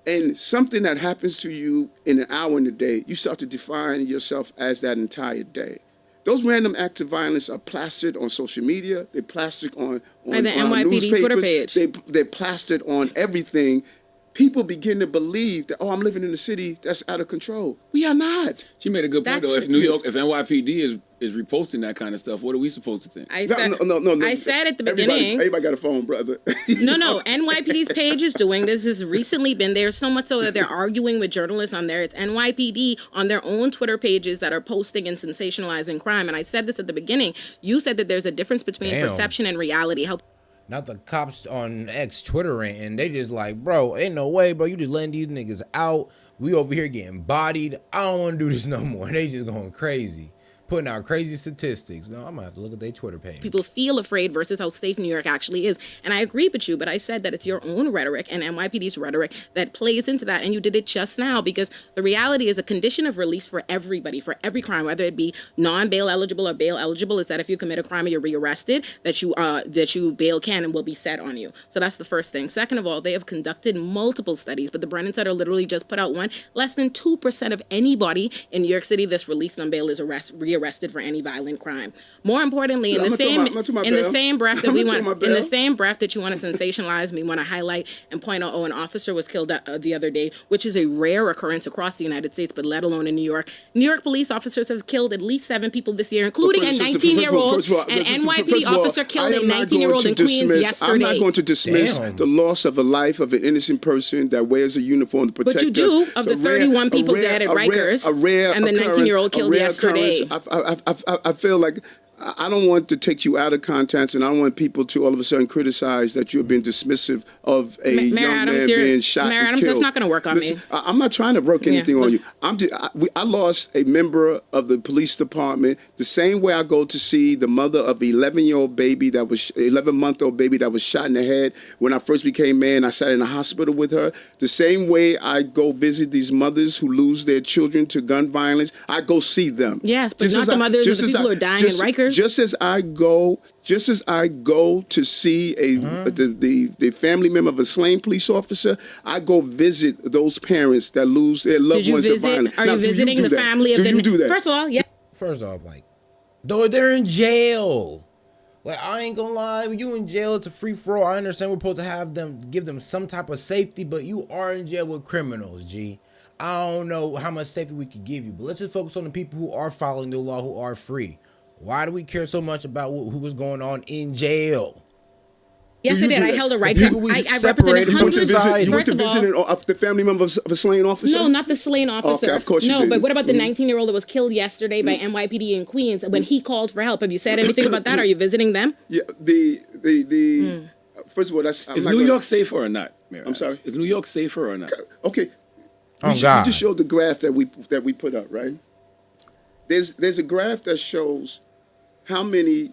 and something that happens to you in an hour in a day, you start to define yourself as that entire day. Those random acts of violence are plastered on social media. They're plastered on the NYPD newspapers. Twitter page. They're plastered on everything. People begin to believe that, I'm living in a city that's out of control. We are not. She made a good point, though. If NYPD is reposting that kind of stuff, what are we supposed to think? I said at the beginning. Everybody got a phone, brother. No. NYPD's page is doing this. Has recently been there so much so that they're arguing with journalists on there. It's NYPD on their own Twitter pages that are posting and sensationalizing crime. And I said this at the beginning. You said that there's a difference between perception and reality. How Not the cops on X Twitter and they just like, bro, ain't no way, bro. You just letting these niggas out. We over here getting bodied. I don't want to do this no more. They just going crazy. Putting out crazy statistics. No, I'm gonna have to look at their Twitter page. people feel afraid versus how safe New York actually is. And I agree with you, but I said that it's your own rhetoric and NYPD's rhetoric that plays into that. And you did it just now because the reality is a condition of release for everybody, for every crime, whether it be non-bail eligible or bail eligible, is that if you commit a crime and you're rearrested, that you bail can and will be set on you. So that's the first thing. Second of all, they have conducted multiple studies, but the Brennan Center literally just put out one. Less than 2% of anybody in New York City that's released on bail is rearrested for any violent crime. More importantly, in the same breath that you want to sensationalize, we want to highlight and point out, an officer was killed the other day, which is a rare occurrence across the United States, but let alone in New York. New York police officers have killed at least 7 people this year, including a 19-year-old. An NYPD officer killed a 19-year-old in Queens yesterday. I'm not going to dismiss the loss of a life of an innocent person that wears a uniform to protect us. But you do, of the 31 people dead at Rikers and the 19-year-old killed yesterday. I feel like I don't want to take you out of context, and I don't want people to all of a sudden criticize that you're being dismissive of a young man being shot Mayor and Adams, killed. that's not going to work on me. I'm not trying to work anything on you. I lost a member of the police department the same way I go to see the mother of an 11-month-old baby that was shot in the head. When I first became mayor, I sat in a hospital with her. The same way I go visit these mothers who lose their children to gun violence, I go see them. Yes, but not the mothers of the people who are dying in Rikers. Just as I go to see the family member of a slain police officer, I go visit those parents that lose their loved ones to violence. Are you visiting the family of the? Do you do that? First of all, yeah. First off, though they're in jail. I ain't gonna lie, when you in jail, it's a free for all. I understand we're supposed to give them some type of safety, but you are in jail with criminals, G. I don't know how much safety we could give you, but let's just focus on the people who are following the law, who are free. Why do we care so much about who was going on in jail? Yes, I did. I held a right. I represented hundreds. You went to visit the family member of a slain officer? No, not the slain officer. Okay, of course you did. No, but what about the 19-year-old that was killed yesterday by NYPD in Queens when he called for help? Have you said anything about that? Are you visiting them? Yeah, first of all, is New York safer or not, Mayor? I'm sorry? Is New York safer or not? Okay. God. You just showed the graph that we put up, right? There's a graph that shows how many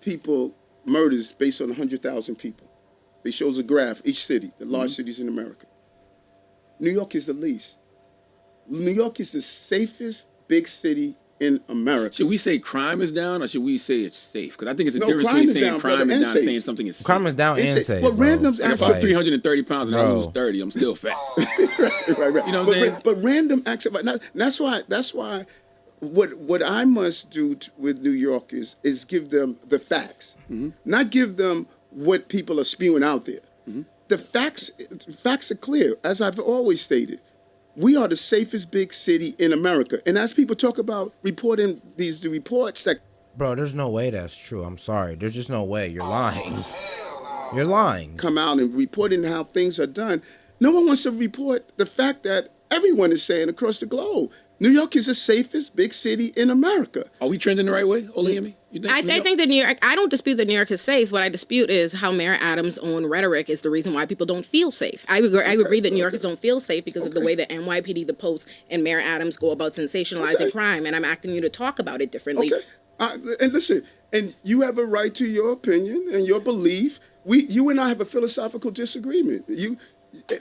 people murders based on 100,000 people. It shows a graph, each city, the large cities in America. New York is the least. New York is the safest big city in America. Should we say crime is down or should we say it's safe? Because I think it's a difference between saying crime is down and saying something is safe. Crime is down and safe. Well, randoms. If I put 330 pounds and I lose 30, I'm still fat. right. You know what I'm saying? But random acts of that's why what I must do with New Yorkers is give them the facts, not give them what people are spewing out there. The facts are clear, as I've always stated. We are the safest big city in America. And as people talk about reporting the reports that... Bro, there's no way that's true. I'm sorry. There's just no way. You're lying. You're lying. Come out and reporting how things are done. No one wants to report the fact that everyone is saying across the globe, New York is the safest big city in America. Are we trending the right way, Oluyemi? I think that New York, I don't dispute that New York is safe. What I dispute is how Mayor Adams' own rhetoric is the reason why people don't feel safe. I agree that New Yorkers don't feel safe because of the way that NYPD, the Post, and Mayor Adams go about sensationalizing crime, and I'm asking you to talk about it differently. And listen, and you have a right to your opinion and your belief. You and I have a philosophical disagreement.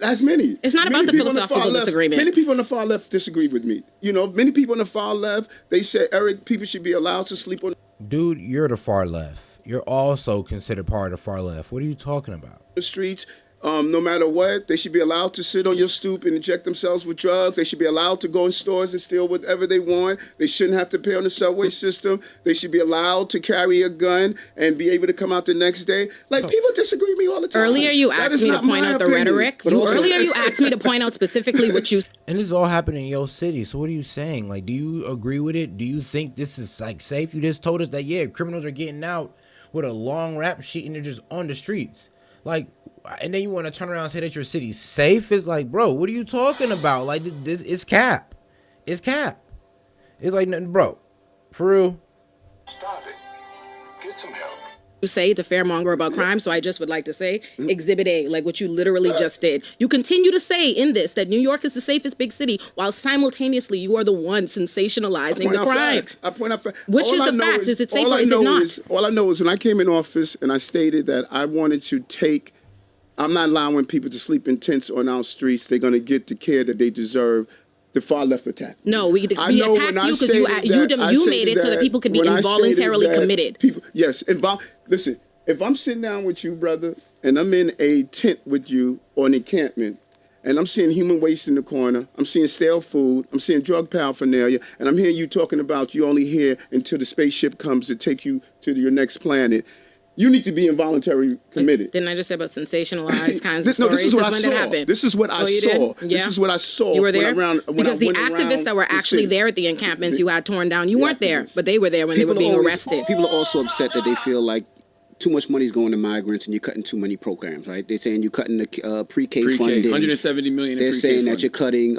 As many. It's not about the philosophical disagreement. Many people on the far left disagree with me. Many people on the far left, they say, Eric, people should be allowed to sleep on Dude, you're the far left. You're also considered part of the far left. What are you talking about? the streets. No matter what, they should be allowed to sit on your stoop and inject themselves with drugs. They should be allowed to go in stores and steal whatever they want. They shouldn't have to pay on the subway system. They should be allowed to carry a gun and be able to come out the next day. Like, people disagree with me all the time. Earlier, you asked me to point out the rhetoric. Earlier, you asked me to point out specifically what you... And this is all happening in your city. So what are you saying? Like, do you agree with it? Do you think this is, like, safe? You just told us that, yeah, criminals are getting out with a long rap sheet and they're just on the streets. Like, and then you want to turn around and say that your city's safe? It's like, bro, what are you talking about? Like, this it's cap. It's cap. It's like, nothing, bro. For real. Stop it. Get some help. You say to fairmonger about crime, so I just would like to say, Exhibit A, like what you literally just did. You continue to say in this that New York is the safest big city, while simultaneously you are the one sensationalizing the crime. I point out facts. Which is the facts? Is it safe or is it not? All I know is when I came in office and I stated that I wanted to I'm not allowing people to sleep in tents on our streets. They're going to get the care that they deserve. The far left attacked. No, we attacked you because you made it so that people could be involuntarily committed. Yes. Listen, if I'm sitting down with you, brother, and I'm in a tent with you or an encampment, and I'm seeing human waste in the corner, I'm seeing stale food, I'm seeing drug paraphernalia, and I'm hearing you talking about you only here until the spaceship comes to take you to your next planet. You need to be involuntarily committed. Didn't I just say about sensationalized kinds of stories? This is what I saw. Happened. This is what I saw. Yeah. This is what I saw. You were there? Because the activists that were actually there at the encampments you had torn down, you weren't there, but they were there when they were being arrested. People are also upset that they feel like too much money is going to migrants and you're cutting too many programs, right? They're saying you're cutting the pre-K funding. 170 million in They're saying that you're cutting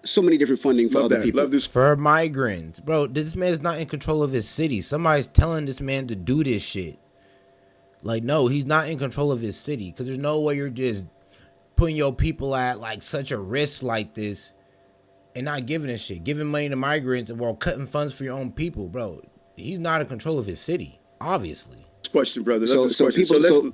so many different funding for other people. Love this. For migrants. Bro, this man is not in control of his city. Somebody's telling this man to do this shit. Like, no, he's not in control of his city, because there's no way you're just putting your people at, like, such a risk like this and not giving a shit. Giving money to migrants while cutting funds for your own people, bro. He's not in control of his city, obviously. Question, brother.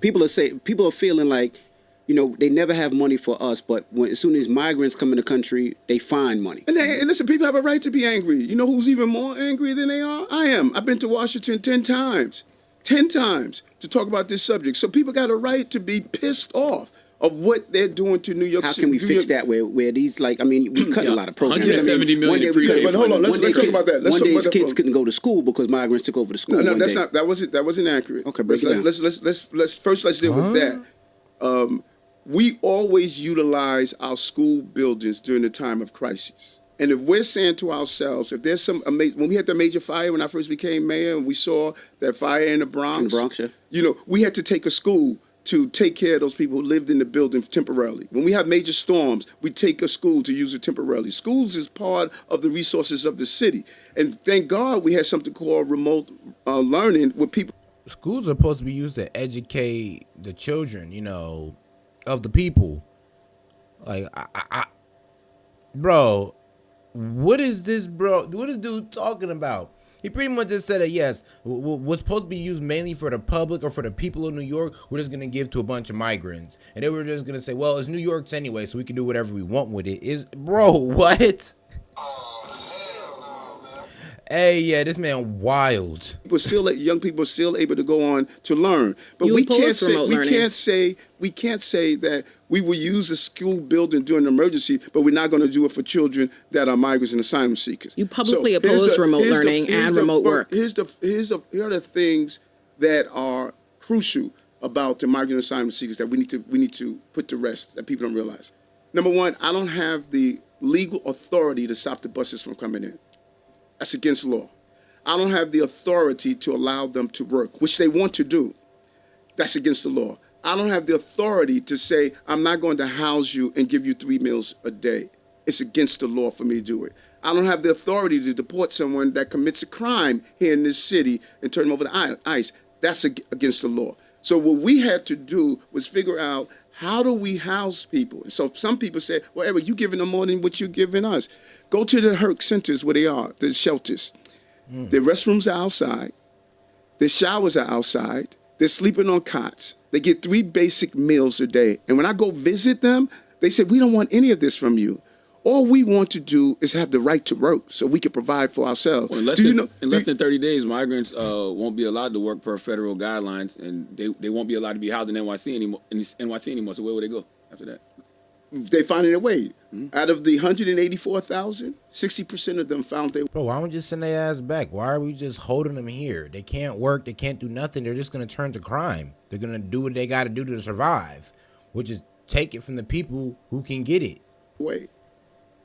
People are feeling like, they never have money for us, but as soon as migrants come in the country, they find money. And listen, people have a right to be angry. You know who's even more angry than they are? I am. I've been to Washington 10 times. 10 times to talk about this subject. So people got a right to be pissed off of what they're doing to New York City. How can we fix that where these, like, I mean, we cut a lot of programs. 170 million pre-K. But hold on, let's talk about that. One day kids couldn't go to school because migrants took over the school. No, that's not. That wasn't accurate. Okay, break it down. Let's deal with that. We always utilize our school buildings during the time of crisis. And if we're saying to ourselves, if there's some amazing, when we had the major fire when I first became mayor, and we saw that fire in the Bronx, yeah. We had to take a school to take care of those people who lived in the building temporarily. When we have major storms, we take a school to use it temporarily. Schools is part of the resources of the city. And thank God we had something called remote learning with people. Schools are supposed to be used to educate the children, of the people. Like, bro, what is this, bro? What is dude talking about? He pretty much just said that, yes, what's supposed to be used mainly for the public or for the people of New York, we're just going to give to a bunch of migrants. And they were just going to say, well, it's New York's anyway, so we can do whatever we want with it. Bro, what? Hey, yeah, this man wild. Young people are still able to go on to learn, but we can't say that we will use a school building during an emergency, but we're not going to do it for children that are migrants and asylum seekers. You publicly oppose remote learning and remote work. Here are the things that are crucial about the migrant asylum seekers that we need to put to rest that people don't realize. Number one, I don't have the legal authority to stop the buses from coming in. That's against law. I don't have the authority to allow them to work, which they want to do. That's against the law. I don't have the authority to say, I'm not going to house you and give you 3 meals a day. It's against the law for me to do it. I don't have the authority to deport someone that commits a crime here in this city and turn them over to ICE. That's against the law. So what we had to do was figure out, how do we house people? And so some people said, well, Eric, you're giving them more than what you're giving us. Go to the HERC centers where they are, the shelters. Their restrooms are outside. Their showers are outside. They're sleeping on cots. They get 3 basic meals a day. And when I go visit them, they said, we don't want any of this from you. All we want to do is have the right to work so we can provide for ourselves. Well, in less than 30 days, migrants won't be allowed to work per federal guidelines, and they won't be allowed to be housed in NYC anymore. So where will they go after that? They finding a way. Out of the 184,000, 60% of them found their. Bro, why don't we just send their ass back? Why are we just holding them here? They can't work. They can't do nothing. They're just going to turn to crime. They're going to do what they got to do to survive, which is take it from the people who can get it. Way.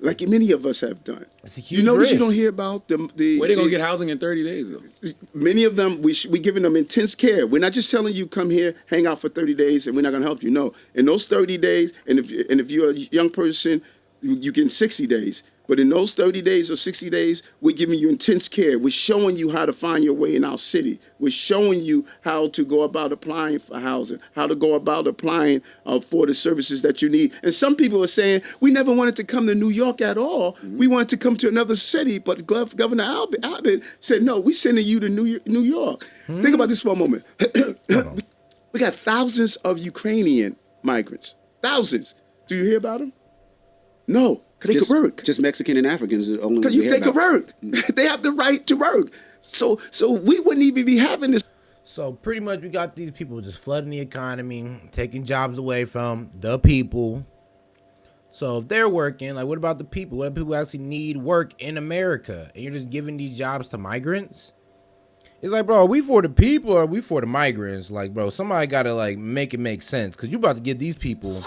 Like many of us have done. It's a huge You notice risk. you don't hear about the Where they gonna get housing in 30 days though? Many of them, we giving them intense care. We're not just telling you come here, hang out for 30 days, and we're not gonna help you. No, in those 30 days, and if you're a young person, you get 60 days. But in those 30 days or 60 days, we're giving you intense care. We're showing you how to find your way in our city. We're showing you how to go about applying for housing, how to go about applying for the services that you need. And some people are saying, we never wanted to come to New York at all. We wanted to come to another city, but Governor Abbott said, no, we're sending you to New York. Think about this for a moment. We got thousands of Ukrainian migrants. Thousands. Do you hear about them? No. Because they could work. Just Mexican and Africans are only. Because they could work. They have the right to work. So we wouldn't even be having this. So pretty much we got these people just flooding the economy, taking jobs away from the people. So if they're working, like what about the people? What if people actually need work in America? And you're just giving these jobs to migrants? It's like, bro, are we for the people or are we for the migrants? Like, bro, somebody got to like make it make sense. Because you about to give these people...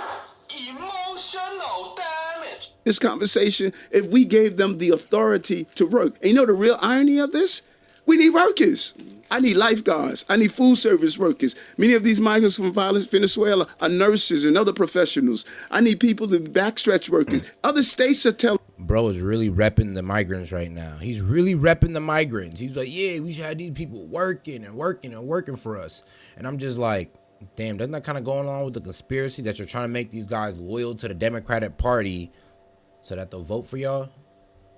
This conversation, if we gave them the authority to work. And you know the real irony of this? We need workers. I need lifeguards. I need food service workers. Many of these migrants from Venezuela are nurses and other professionals. I need people to backstretch workers. Other states are telling. Bro is really repping the migrants right now. He's really repping the migrants. He's like, yeah, we should have these people working and working and working for us. And I'm just like, damn, doesn't that kind of go along with the conspiracy that you're trying to make these guys loyal to the Democratic Party so that they'll vote for y'all?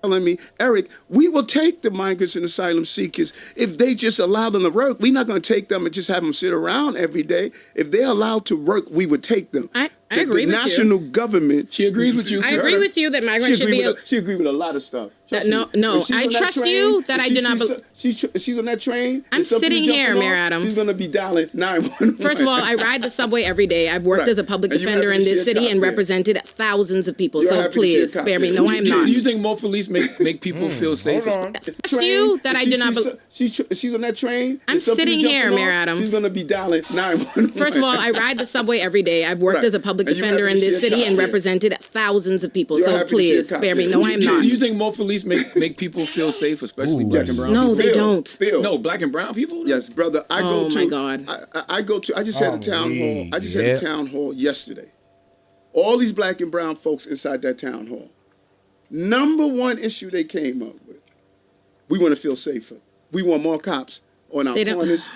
Telling me, Eric, we will take the migrants and asylum seekers if they just allow them to work. We're not going to take them and just have them sit around every day. If they're allowed to work, we would take them. I agree with you. The national government. She agrees with you. I agree with you that migrants should be. She agrees with a lot of stuff. No, I trust you that I do not believe. She's on that train. I'm sitting here, Mayor Adams. She's going to be dialing 911. First of all, I ride the subway every day. I've worked as a public defender in this city and represented thousands of people. So please spare me. No, I'm not. Do you think more police make people feel safer? Trust you that I do not believe. She's on that train. I'm sitting here, Mayor Adams. She's going to be dialing 911. First of all, I ride the subway every day. I've worked as a public defender in this city and represented thousands of people. So please spare me. No, I'm not. Do you think more police make people feel safe, especially black and brown people? No, they don't. No, black and brown people? Yes, brother. I just had a town hall. I just had a town hall yesterday. All these black and brown folks inside that town hall. Number one issue they came up with: we want to feel safer. We want more cops on our corners.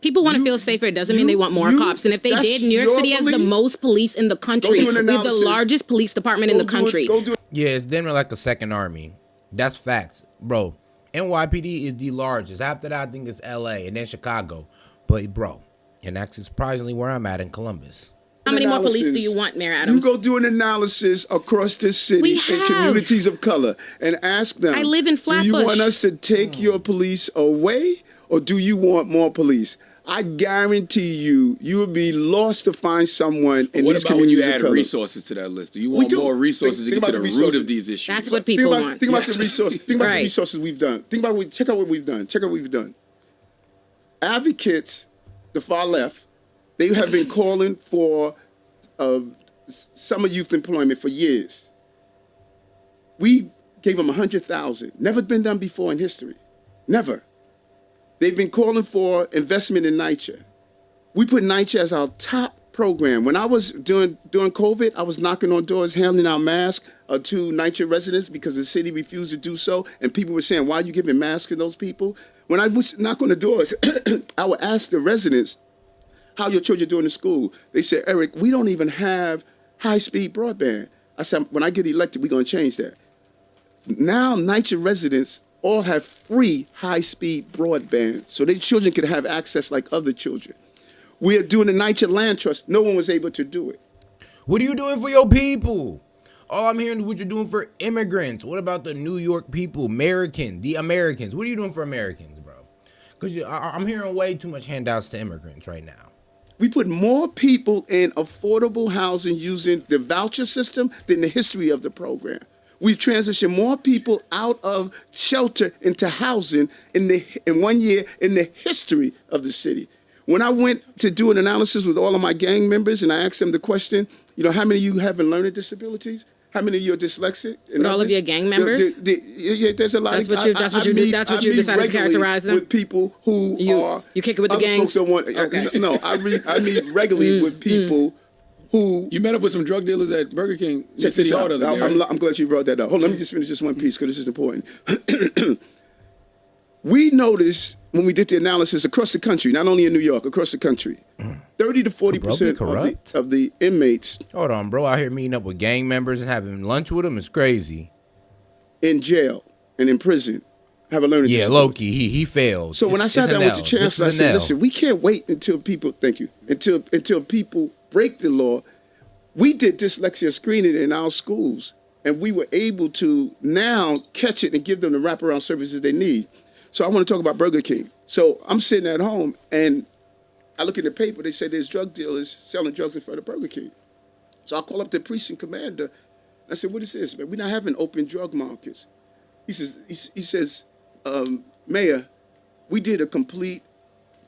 People want to feel safer. It doesn't mean they want more cops. And if they did, New York City has the most police in the country. We have the largest police department in the country. Yeah, it's then like a second army. That's facts, bro. NYPD is the largest. After that, I think it's LA and then Chicago. But bro, and that's surprisingly where I'm at in Columbus. How many more police do you want, Mayor Adams? You go do an analysis across this city in communities of color and ask them. I live in Flatbush. Do you want us to take your police away or do you want more police? I guarantee you would be lost to find someone in these communities of color. What about when you add resources to that list? Do you want more resources to get to the root of these issues? That's what people want. Think about the resources. Think about the resources we've done. Check out what we've done. Check out what we've done. Advocates, the far left, they have been calling for summer youth employment for years. We gave them 100,000. Never been done before in history. Never. They've been calling for investment in NYCHA. We put NYCHA as our top program. When I was during COVID, I was knocking on doors, handing out masks to NYCHA residents because the city refused to do so, and people were saying, "Why are you giving masks to those people?" When I was knock on the doors, I would ask the residents, "How your children doing in school?" They said, "Eric, we don't even have high-speed broadband." I said, "When I get elected, we're going to change that." Now, NYCHA residents all have free high-speed broadband, so their children can have access like other children. We are doing the NYCHA Land Trust. No one was able to do it. What are you doing for your people? All I'm hearing is what you're doing for immigrants. What about the New York people, the Americans? What are you doing for Americans, bro? Because I'm hearing way too much handouts to immigrants right now. We put more people in affordable housing using the voucher system than the history of the program. We've transitioned more people out of shelter into housing in 1 year in the history of the city. When I went to do an analysis with all of my gang members and I asked them the question, how many of you have learning disabilities? How many of you are dyslexic? With all of your gang members? Yeah, there's a lot. That's what you decided to characterize them. With people who you kick it with the gangs. No, I meet regularly with people who. You met up with some drug dealers at Burger King. Check this out. I'm glad you brought that up. Hold on, let me just finish this one piece because this is important. We noticed when we did the analysis across the country, not only in New York, across the country, 30 to 40% of the inmates. Hold on, bro. Out here meeting up with gang members and having lunch with them is crazy. In jail and in prison have a learning disability. Yeah, low-key, he failed. So when I sat down with the chancellor, I said, listen, we can't wait until people, until people break the law. We did dyslexia screening in our schools, and we were able to now catch it and give them the wraparound services they need. So I want to talk about Burger King. So I'm sitting at home, and I look in the paper. They say there's drug dealers selling drugs in front of Burger King. So I call up the precinct commander. And I said, what is this, man? We're not having open drug markets. He says, Mayor, we did a complete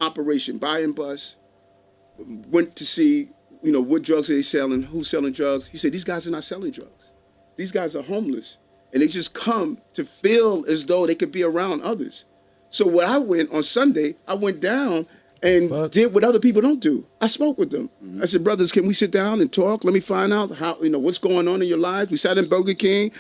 operation, buy and bust, went to see, what drugs are they selling, who's selling drugs. He said, these guys are not selling drugs. These guys are homeless, and they just come to feel as though they could be around others. So what I went on Sunday, I went down and did what other people don't do. I spoke with them. I said, brothers, can we sit down and talk? Let me find out how, what's going on in your lives. We sat in Burger King,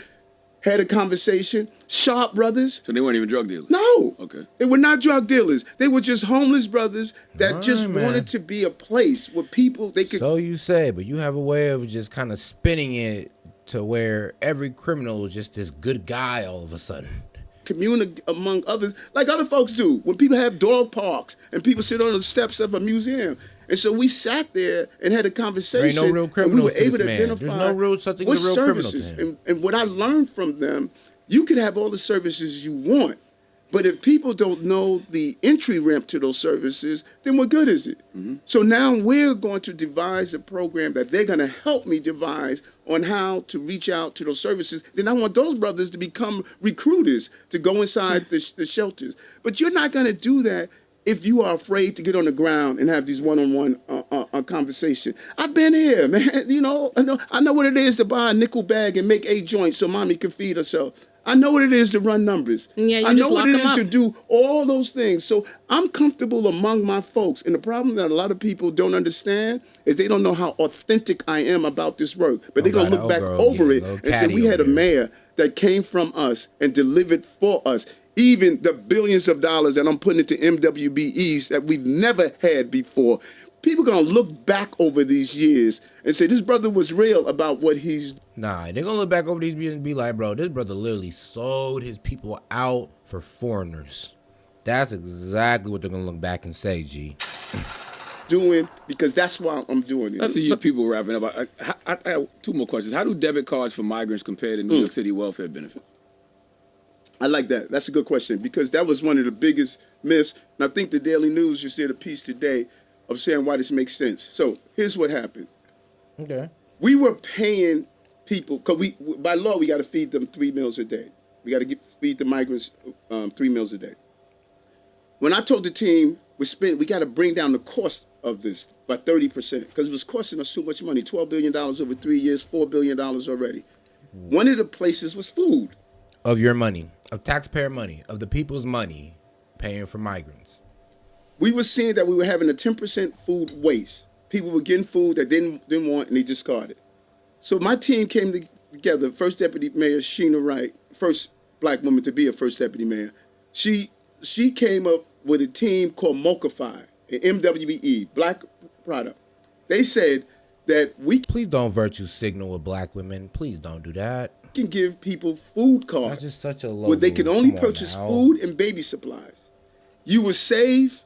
had a conversation. Sharp brothers. So they weren't even drug dealers? No. Okay. They were not drug dealers. They were just homeless brothers that wanted to be a place where people, they could. So you say, but you have a way of just kind of spinning it to where every criminal is just this good guy all of a sudden. Communicate among others, like other folks do. When people have dog parks and people sit on the steps of a museum. And so we sat there and had a conversation. There ain't no real criminal. And we were able to identify There's no real such thing as a real services. Criminal to him. And what I learned from them, you can have all the services you want, but if people don't know the entry ramp to those services, then what good is it? Mm-hmm. So now we're going to devise a program that they're going to help me devise on how to reach out to those services. Then I want those brothers to become recruiters to go inside the shelters. But you're not going to do that if you are afraid to get on the ground and have these one-on-one conversations. I've been here, man. I know what it is to buy a nickel bag and make 8 joints so mommy can feed herself. I know what it is to run numbers. Yeah, I know what it is to do all those things. So I'm comfortable among my folks. And the problem that a lot of people don't understand is they don't know how authentic I am about this work. But they're going to look back over it and say, we had a mayor that came from us and delivered for us. Even the billions of dollars that I'm putting into MWBEs that we've never had before. People are going to look back over these years and say, this brother was real about what he's. Nah, they're going to look back over these years and be like, bro, this brother literally sold his people out for foreigners. That's exactly what they're going to look back and say, G. Doing, because that's why I'm doing it. I see you people wrapping up. I have 2 more questions. How do debit cards for migrants compare to New York City welfare benefits? I like that. That's a good question because that was one of the biggest myths. And I think the Daily News just did a piece today of saying why this makes sense. So here's what happened. Okay. We were paying people, because by law, we got to feed them 3 meals a day. We got to feed the migrants 3 meals a day. When I told the team, we got to bring down the cost of this by 30% because it was costing us too much money, $12 billion over 3 years, $4 billion already. One of the places was food. Of your money, of taxpayer money, of the people's money paying for migrants. We were seeing that we were having a 10% food waste. people were getting food that didn't want, and they discarded. So my team came together. First Deputy Mayor Sheena Wright, first black woman to be a first deputy mayor. She came up with a team called Mochify, an MWE, black product. They said that we Please don't virtue signal with black women. Please don't do that. can give people food cards That's just such a low where they can only Come on purchase now. food and baby supplies. You will save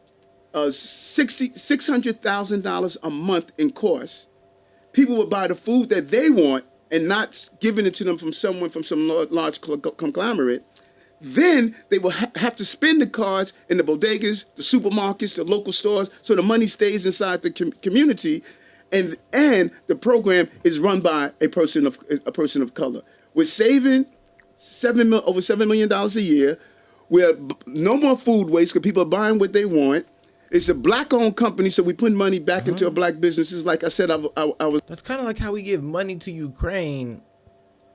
$600,000 a month in costs. People will buy the food that they want and not giving it to them from someone from some large conglomerate. Then they will have to spend the cards in the bodegas, the supermarkets, the local stores, so the money stays inside the community, and the program is run by a person of color. We're saving over $7 million a year. We're no more food waste because people are buying what they want. It's a black-owned company, so we put money back into black businesses. Like I said, I was. That's kind of like how we give money to Ukraine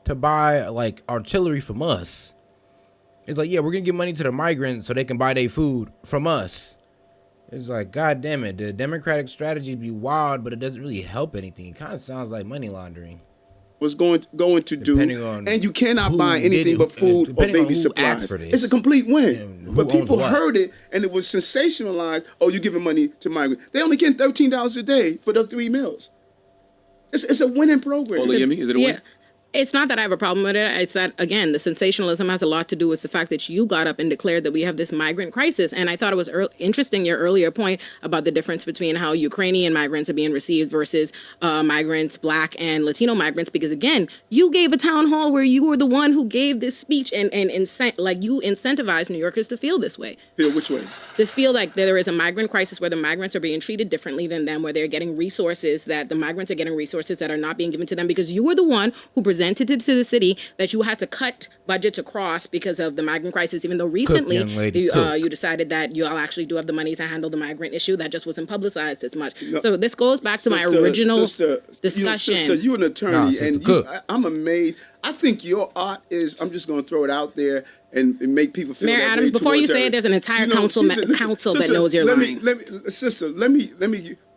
to buy like artillery from us. It's like, yeah, we're gonna give money to the migrants so they can buy their food from us. It's like, God damn it, the Democratic strategy be wild, but it doesn't really help anything. It kind of sounds like money laundering. Was going to do, and you cannot buy anything but food or baby supplies. It's a complete win. But people heard it, and it was sensationalized. Oh, you're giving money to migrants. They only get $13 a day for those 3 meals. It's a winning program. Yemi, is it a win? It's not that I have a problem with it. It's that, again, the sensationalism has a lot to do with the fact that you got up and declared that we have this migrant crisis. And I thought it was interesting, your earlier point about the difference between how Ukrainian migrants are being received versus migrants, Black and Latino migrants. Because, again, you gave a town hall where you were the one who gave this speech and you incentivized New Yorkers to feel this way. Feel which way? This feel like there is a migrant crisis where the migrants are being treated differently than them, where they're getting resources that the migrants are getting resources that are not being given to them because you were the one who presented it to the city that you had to cut budgets across because of the migrant crisis, even though recently you decided that you all actually do have the money to handle the migrant issue. That just wasn't publicized as much. No, so this goes back to my original discussion. Sister, you're an attorney, I'm amazed. I think your art is, I'm just going to throw it out there and make people feel Mayor that Adams, way before you say it, there's an entire council that knows you're lying.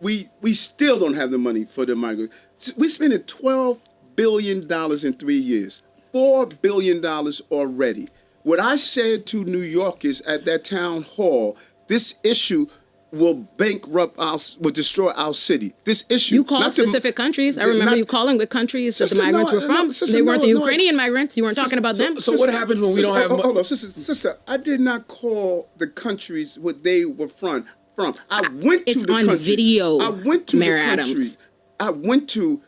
We still don't have the money for the migrants. We're spending $12 billion in 3 years, $4 billion already. What I said to New Yorkers at that town hall, this issue will will destroy our city. This issue. You called specific countries. I remember you calling the countries that the migrants were from. They weren't the Ukrainian migrants. You weren't talking about them. So what happens when we don't have... Hold on, sister. I did not call the countries what they were from. I went to the country. It's on video, I went to Mayor the country. Adams. I went to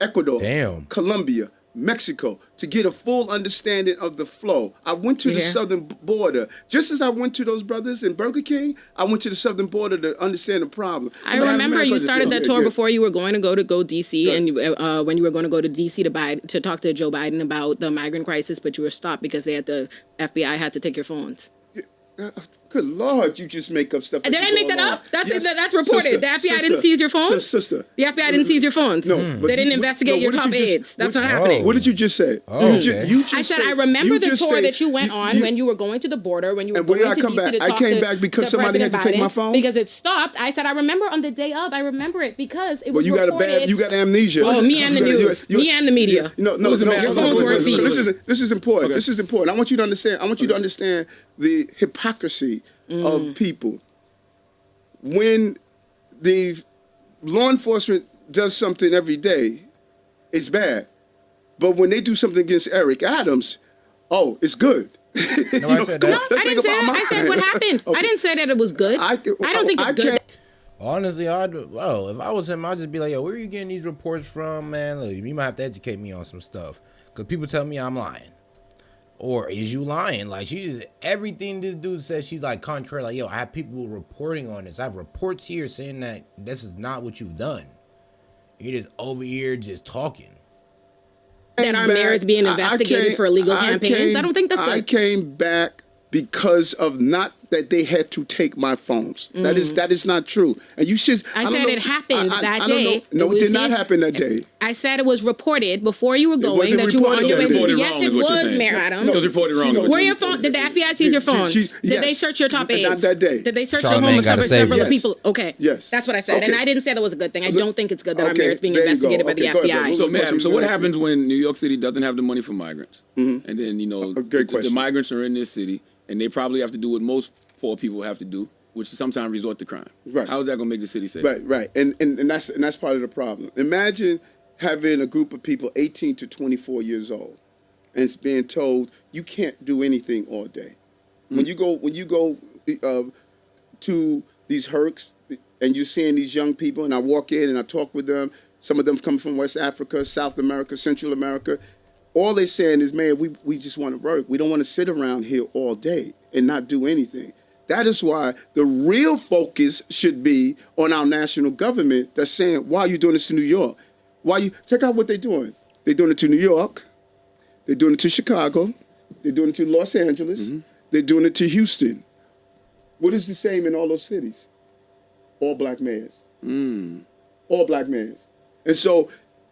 Ecuador, Colombia, Mexico, to get a full understanding of the flow. I went to the southern border. Just as I went to those brothers in Burger King, I went to the southern border to understand the problem. I remember you started that tour before you were going to go D.C. and when you were going to go to D.C. to talk to Joe Biden about the migrant crisis, but you were stopped because the FBI had to take your phones. Good Lord, you just make up stuff. Did I make that up? That's reported. Sister, the FBI didn't seize your phones? Sister. The FBI didn't seize your phones? No. They didn't investigate your top aides. That's not happening. What did you just say? I said, I remember the tour that you went on when you were going to the border, when you were going to DC to talk I came back because somebody had to take my phone? Because it stopped. I said, I remember on the day of, I remember it because it was reported. You got amnesia. Oh, me and the news. Me and the media. No. Your phones weren't seized. This is important. This is important. I want you to understand the hypocrisy of people. When the law enforcement does something every day, it's bad. But when they do something against Eric Adams, it's good. I didn't say that. I said what happened. Okay. I didn't say that it was good. I don't think it's good. Honestly, if I was him, I'd just be like, yo, where are you getting these reports from, man? Look, you might have to educate me on some stuff. Because people tell me I'm lying. Or is you lying? Like, everything this dude says, she's like contrary. Like, yo, I have people reporting on this. I have reports here saying that this is not what you've done. You're just over here just talking. That our mayor is being investigated for illegal campaigns. I don't think that's I came back because of not that they had to take my phones. That is not true. And you should. I said it happened that day. No, it did not happen that day. I said it was reported before you were going that you were on your way to. Yes, it was, Mayor Adams. It was reported wrong. Where your phone? Did the FBI seize your phone? Did they search your top aides? Not that day. Did they search your home of several people? Okay. Yes. That's what I said. Okay. And I didn't say that was a good thing. I don't think it's good that our Okay, mayor is being there you investigated go. by the Okay, go ahead, FBI. bro. So, madam, so what happens when New York City doesn't have the money for migrants? And then, you know, the migrants are in this city, and they probably have to do what most poor people have to do, which is sometimes resort to crime. Right. How is that going to make the city safe? Right. And that's part of the problem. Imagine having a group of people 18 to 24 years old and it's being told you can't do anything all day. When you go to these hercs and you're seeing these young people, and I walk in and I talk with them, some of them come from West Africa, South America, Central America. All they're saying is, man, we just want to work. We don't want to sit around here all day and not do anything. That is why the real focus should be on our national government that's saying, why are you doing this to New York? Check out what they're doing. They're doing it to New York. They're doing it to Chicago. They're doing it to Los Angeles. They're doing it to Houston. What is the same in all those cities? All black mayors. All black mayors. And so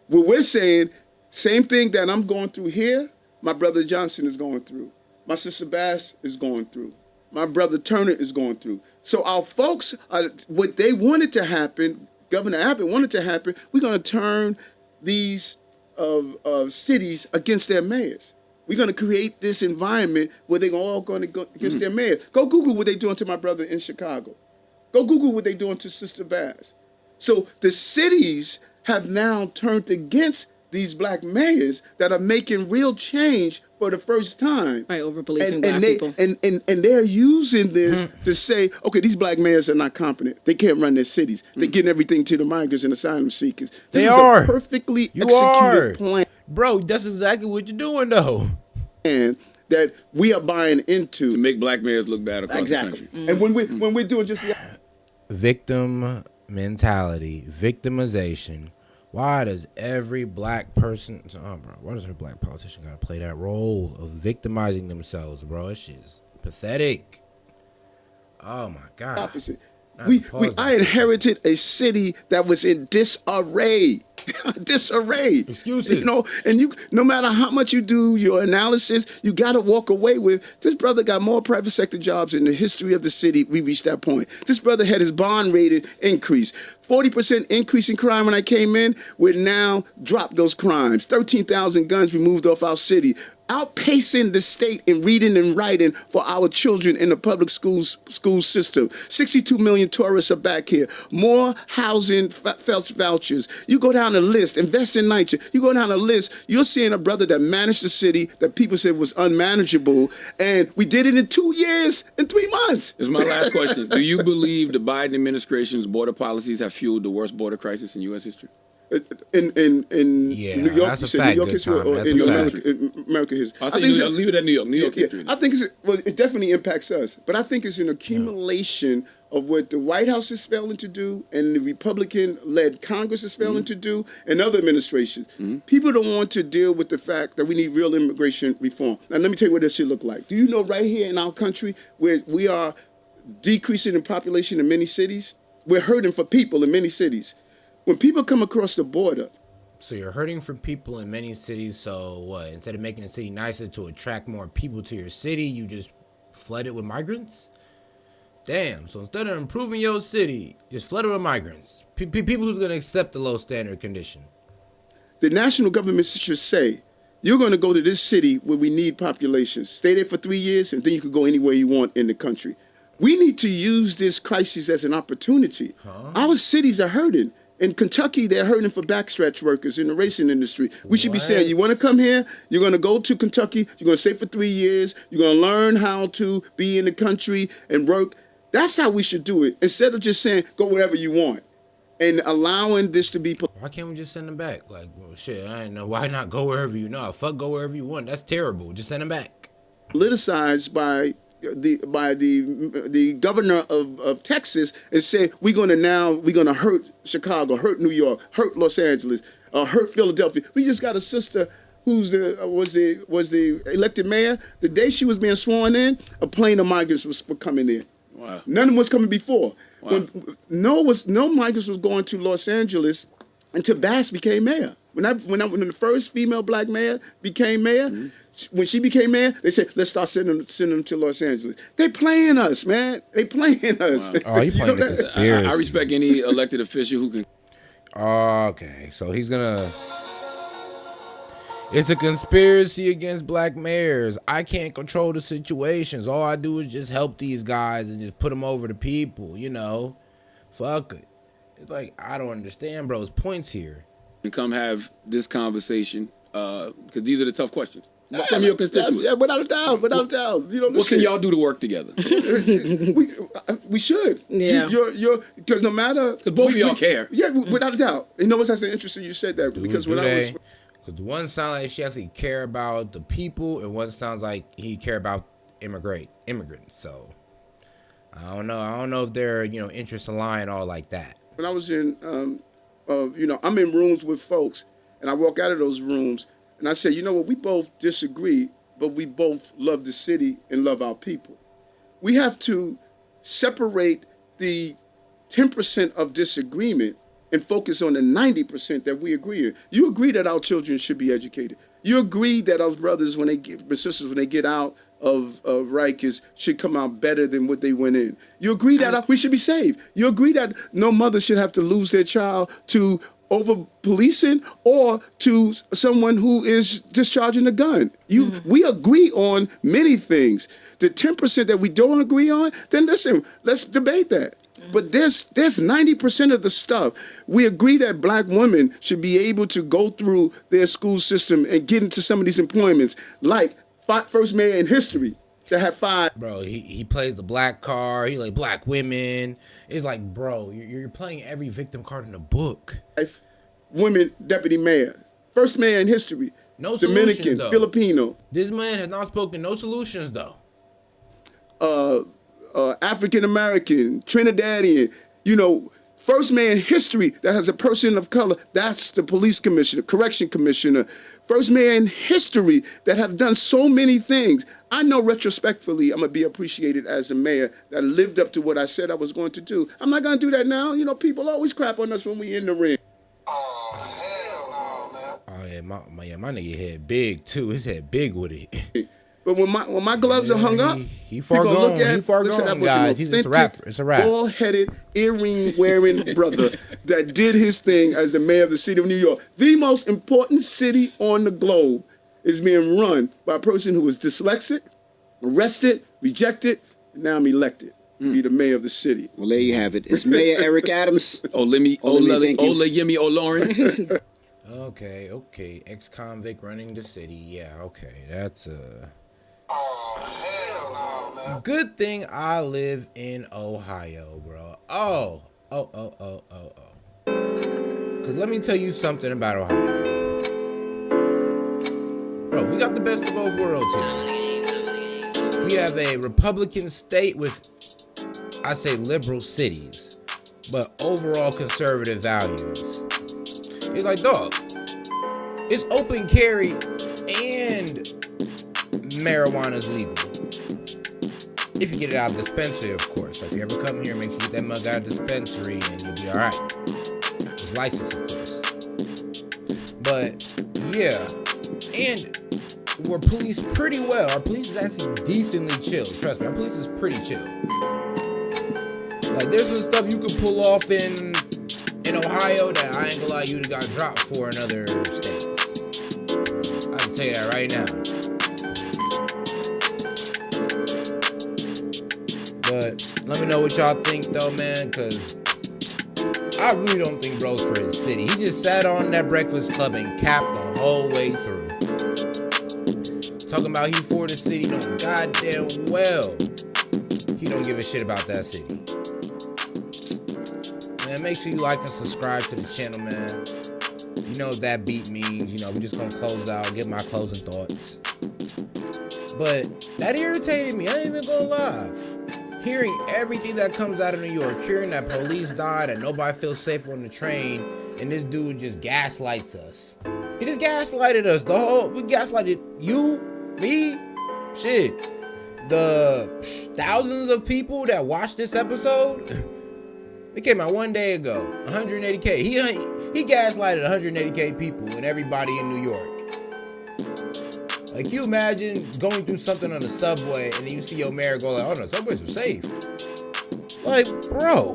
what we're saying, same thing that I'm going through here, my brother Johnson is going through. My sister Bass is going through. My brother Turner is going through. So our folks, what they wanted to happen, Governor Abbott wanted to happen, we're going to turn these cities against their mayors. We're going to create this environment where they're all going to go against their mayors. Go Google what they're doing to my brother in Chicago. Go Google what they're doing to Sister Bass. So the cities have now turned against these black mayors that are making real change for the first time. By over-policing black people. And they're using this to say, okay, these black mayors are not competent. They can't run their cities. They're getting everything to the migrants and asylum seekers. This is a perfectly executed plan. Bro, that's exactly what you're doing, though. And that we are buying into. To make black mayors look bad across the country. And when we're doing just the victim mentality, victimization. Why does every black person, why does every black politician gotta play that role of victimizing themselves, bro? That shit's pathetic. Oh my God. Opposite. I inherited a city that was in disarray. Disarray. Excuses. You know, and no matter how much you do your analysis, you got to walk away with, this brother got more private sector jobs in the history of the city. We reached that point. This brother had his bond rated increase. 40% increase in crime when I came in. We're now dropped those crimes. 13,000 guns removed off our city. Outpacing the state in reading and writing for our children in the public school system. 62 million tourists are back here. More housing vouchers. You go down the list, invest in nature. You go down the list, you're seeing a brother that managed the city that people said was unmanageable, and we did it in 2 years and 3 months. This is my last question. Do you believe the Biden administration's border policies have fueled the worst border crisis in U.S. history? In New York, you said New York history or in America history? I think leave it at New York history. I think it definitely impacts us, but I think it's an accumulation of what the White House is failing to do and the Republican-led Congress is failing to do and other administrations. People don't want to deal with the fact that we need real immigration reform. Now, let me tell you what that should look like. Do you know right here in our country where we are decreasing in population in many cities? We're hurting for people in many cities. When people come across the border. So you're hurting for people in many cities. So what? Instead of making the city nicer to attract more people to your city, you just flood it with migrants? Damn. So instead of improving your city, just flood it with migrants. People who's going to accept the low standard condition. The national government should say, you're going to go to this city where we need populations. Stay there for 3 years, and then you can go anywhere you want in the country. We need to use this crisis as an opportunity. Our cities are hurting. In Kentucky, they're hurting for backstretch workers in the racing industry. We should be saying, you want to come here? You're going to go to Kentucky. You're going to stay for 3 years. You're going to learn how to be in the country and work. That's how we should do it. Instead of just saying, go wherever you want and allowing this to be. Why can't we just send them back? Like, well, shit, I don't know. Why not go wherever you know? Fuck, go wherever you want. That's terrible. Just send them back. Politicized by the governor of Texas and say we're going to hurt Chicago, hurt New York, hurt Los Angeles, hurt Philadelphia. We just got a sister who's was the elected mayor, the day she was being sworn in, a plane of migrants were coming in. Wow. None of them was coming before. Wow. When no migrants was going to Los Angeles until Bass became mayor. When the first female black mayor became mayor, when she became mayor, they said, let's start sending them to Los Angeles. They playing us, man. They playing us. Wow. Oh, you playing the conspiracy. I respect any elected official who can. Okay, so he's gonna. It's a conspiracy against black mayors. I can't control the situations. All I do is just help these guys and just put them over the people, you know. Fuck it. It's like, I don't understand, bro. His points here. And come have this conversation, because these are the tough questions. From your constituents. Yeah, without a doubt. You know, what can y'all do to work together? we should. Yeah. Because no matter. Because both of y'all care. Yeah, without a doubt. You know what's actually interesting? You said that because because one sounds like she actually care about the people, and one sounds like he care about immigrants. So I don't know. I don't know if their interests align all like that. When I was in, I'm in rooms with folks, and I walk out of those rooms, and I say, you know what? We both disagree, but we both love the city and love our people. We have to separate the 10% of disagreement and focus on the 90% that we agree in. You agree that our children should be educated. You agree that our brothers, when they get out of Rikers, should come out better than what they went in. You agree that we should be saved. You agree that no mother should have to lose their child to over policing or to someone who is discharging a gun. We agree on many things. The 10% that we don't agree on, then listen, let's debate that. But there's 90% of the stuff. We agree that black women should be able to go through their school system and get into some of these employments, like first mayor in history that had 5. Bro, he plays the black card. He like black women. It's like, bro, you're playing every victim card in the book. 5 women deputy mayors. First mayor in history. No Dominican, though. Filipino. This man has not spoken no solutions, though. African American, Trinidadian, first man in history that has a person of color, that's the police commissioner, correction commissioner. First man in history that have done so many things. I know retrospectively I'm going to be appreciated as a mayor that lived up to what I said I was going to do. I'm not going to do that now. People always crap on us when we in the ring. Oh, hell no, man. Oh, yeah, my nigga head big, too. His head big with it. But when my gloves are hung up, he far gone. Look at, he far listen, gone, that was guys. an It's a rap. It's a rap. Bald-headed, earring-wearing brother that did his thing as the mayor of the city of New York. The most important city on the globe is being run by a person who was dyslexic, arrested, rejected, and now I'm elected to be the mayor of the city. Well, there you have it. It's Mayor Eric Adams. Ola Yemi O'Laurin. Okay. Ex-convict running the city. Yeah, okay. That's Oh, hell no, man. Good thing I live in Ohio, bro. Oh. Because let me tell you something about Ohio. Bro, we got the best of both worlds here. We have a Republican state with, I say, liberal cities, but overall conservative values. It's like, dog, it's open carry and marijuana's legal. If you get it out of the dispensary, of course. So if you ever come here, make sure you get that mug out of the dispensary and you'll be alright. It's licensed, of course. But, yeah. And we're policed pretty well. Our police is actually decently chill. Trust me, our police is pretty chill. Like, there's some stuff you could pull off in Ohio that I ain't gonna lie, you'd have got dropped for in other states. I can tell you that right now. But let me know what y'all think though, man, because I really don't think bro's for his city. He just sat on that Breakfast Club and capped the whole way through. Talking about he for the city, knowing goddamn well he don't give a shit about that city. Man, make sure you like and subscribe to the channel, man. You know what that beat means. We just gonna close out, get my closing thoughts. But that irritated me, I ain't even gonna lie. Hearing everything that comes out of New York, hearing that police died and nobody feels safe on the train, and this dude just gaslights us. He just gaslighted us. We gaslighted you, me, shit. The thousands of people that watched this episode. It came out 1 day ago. 180K. He gaslighted 180K people and everybody in New York. Like, you imagine going through something on the subway and then you see your mayor go like, oh no, subways are safe. Like, bro.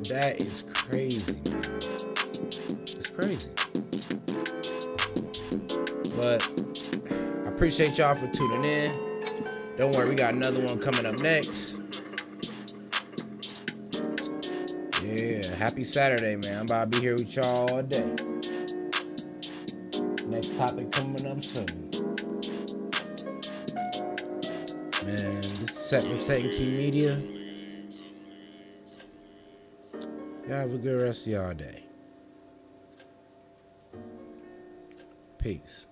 That is crazy, man. It's crazy. But I appreciate y'all for tuning in. Don't worry, we got another one coming up next. Yeah, happy Saturday, man. I'm about to be here with y'all all day. Next topic coming up soon. Man, this is Set with S.E.T Media. Y'all have a good rest of y'all day. Peace.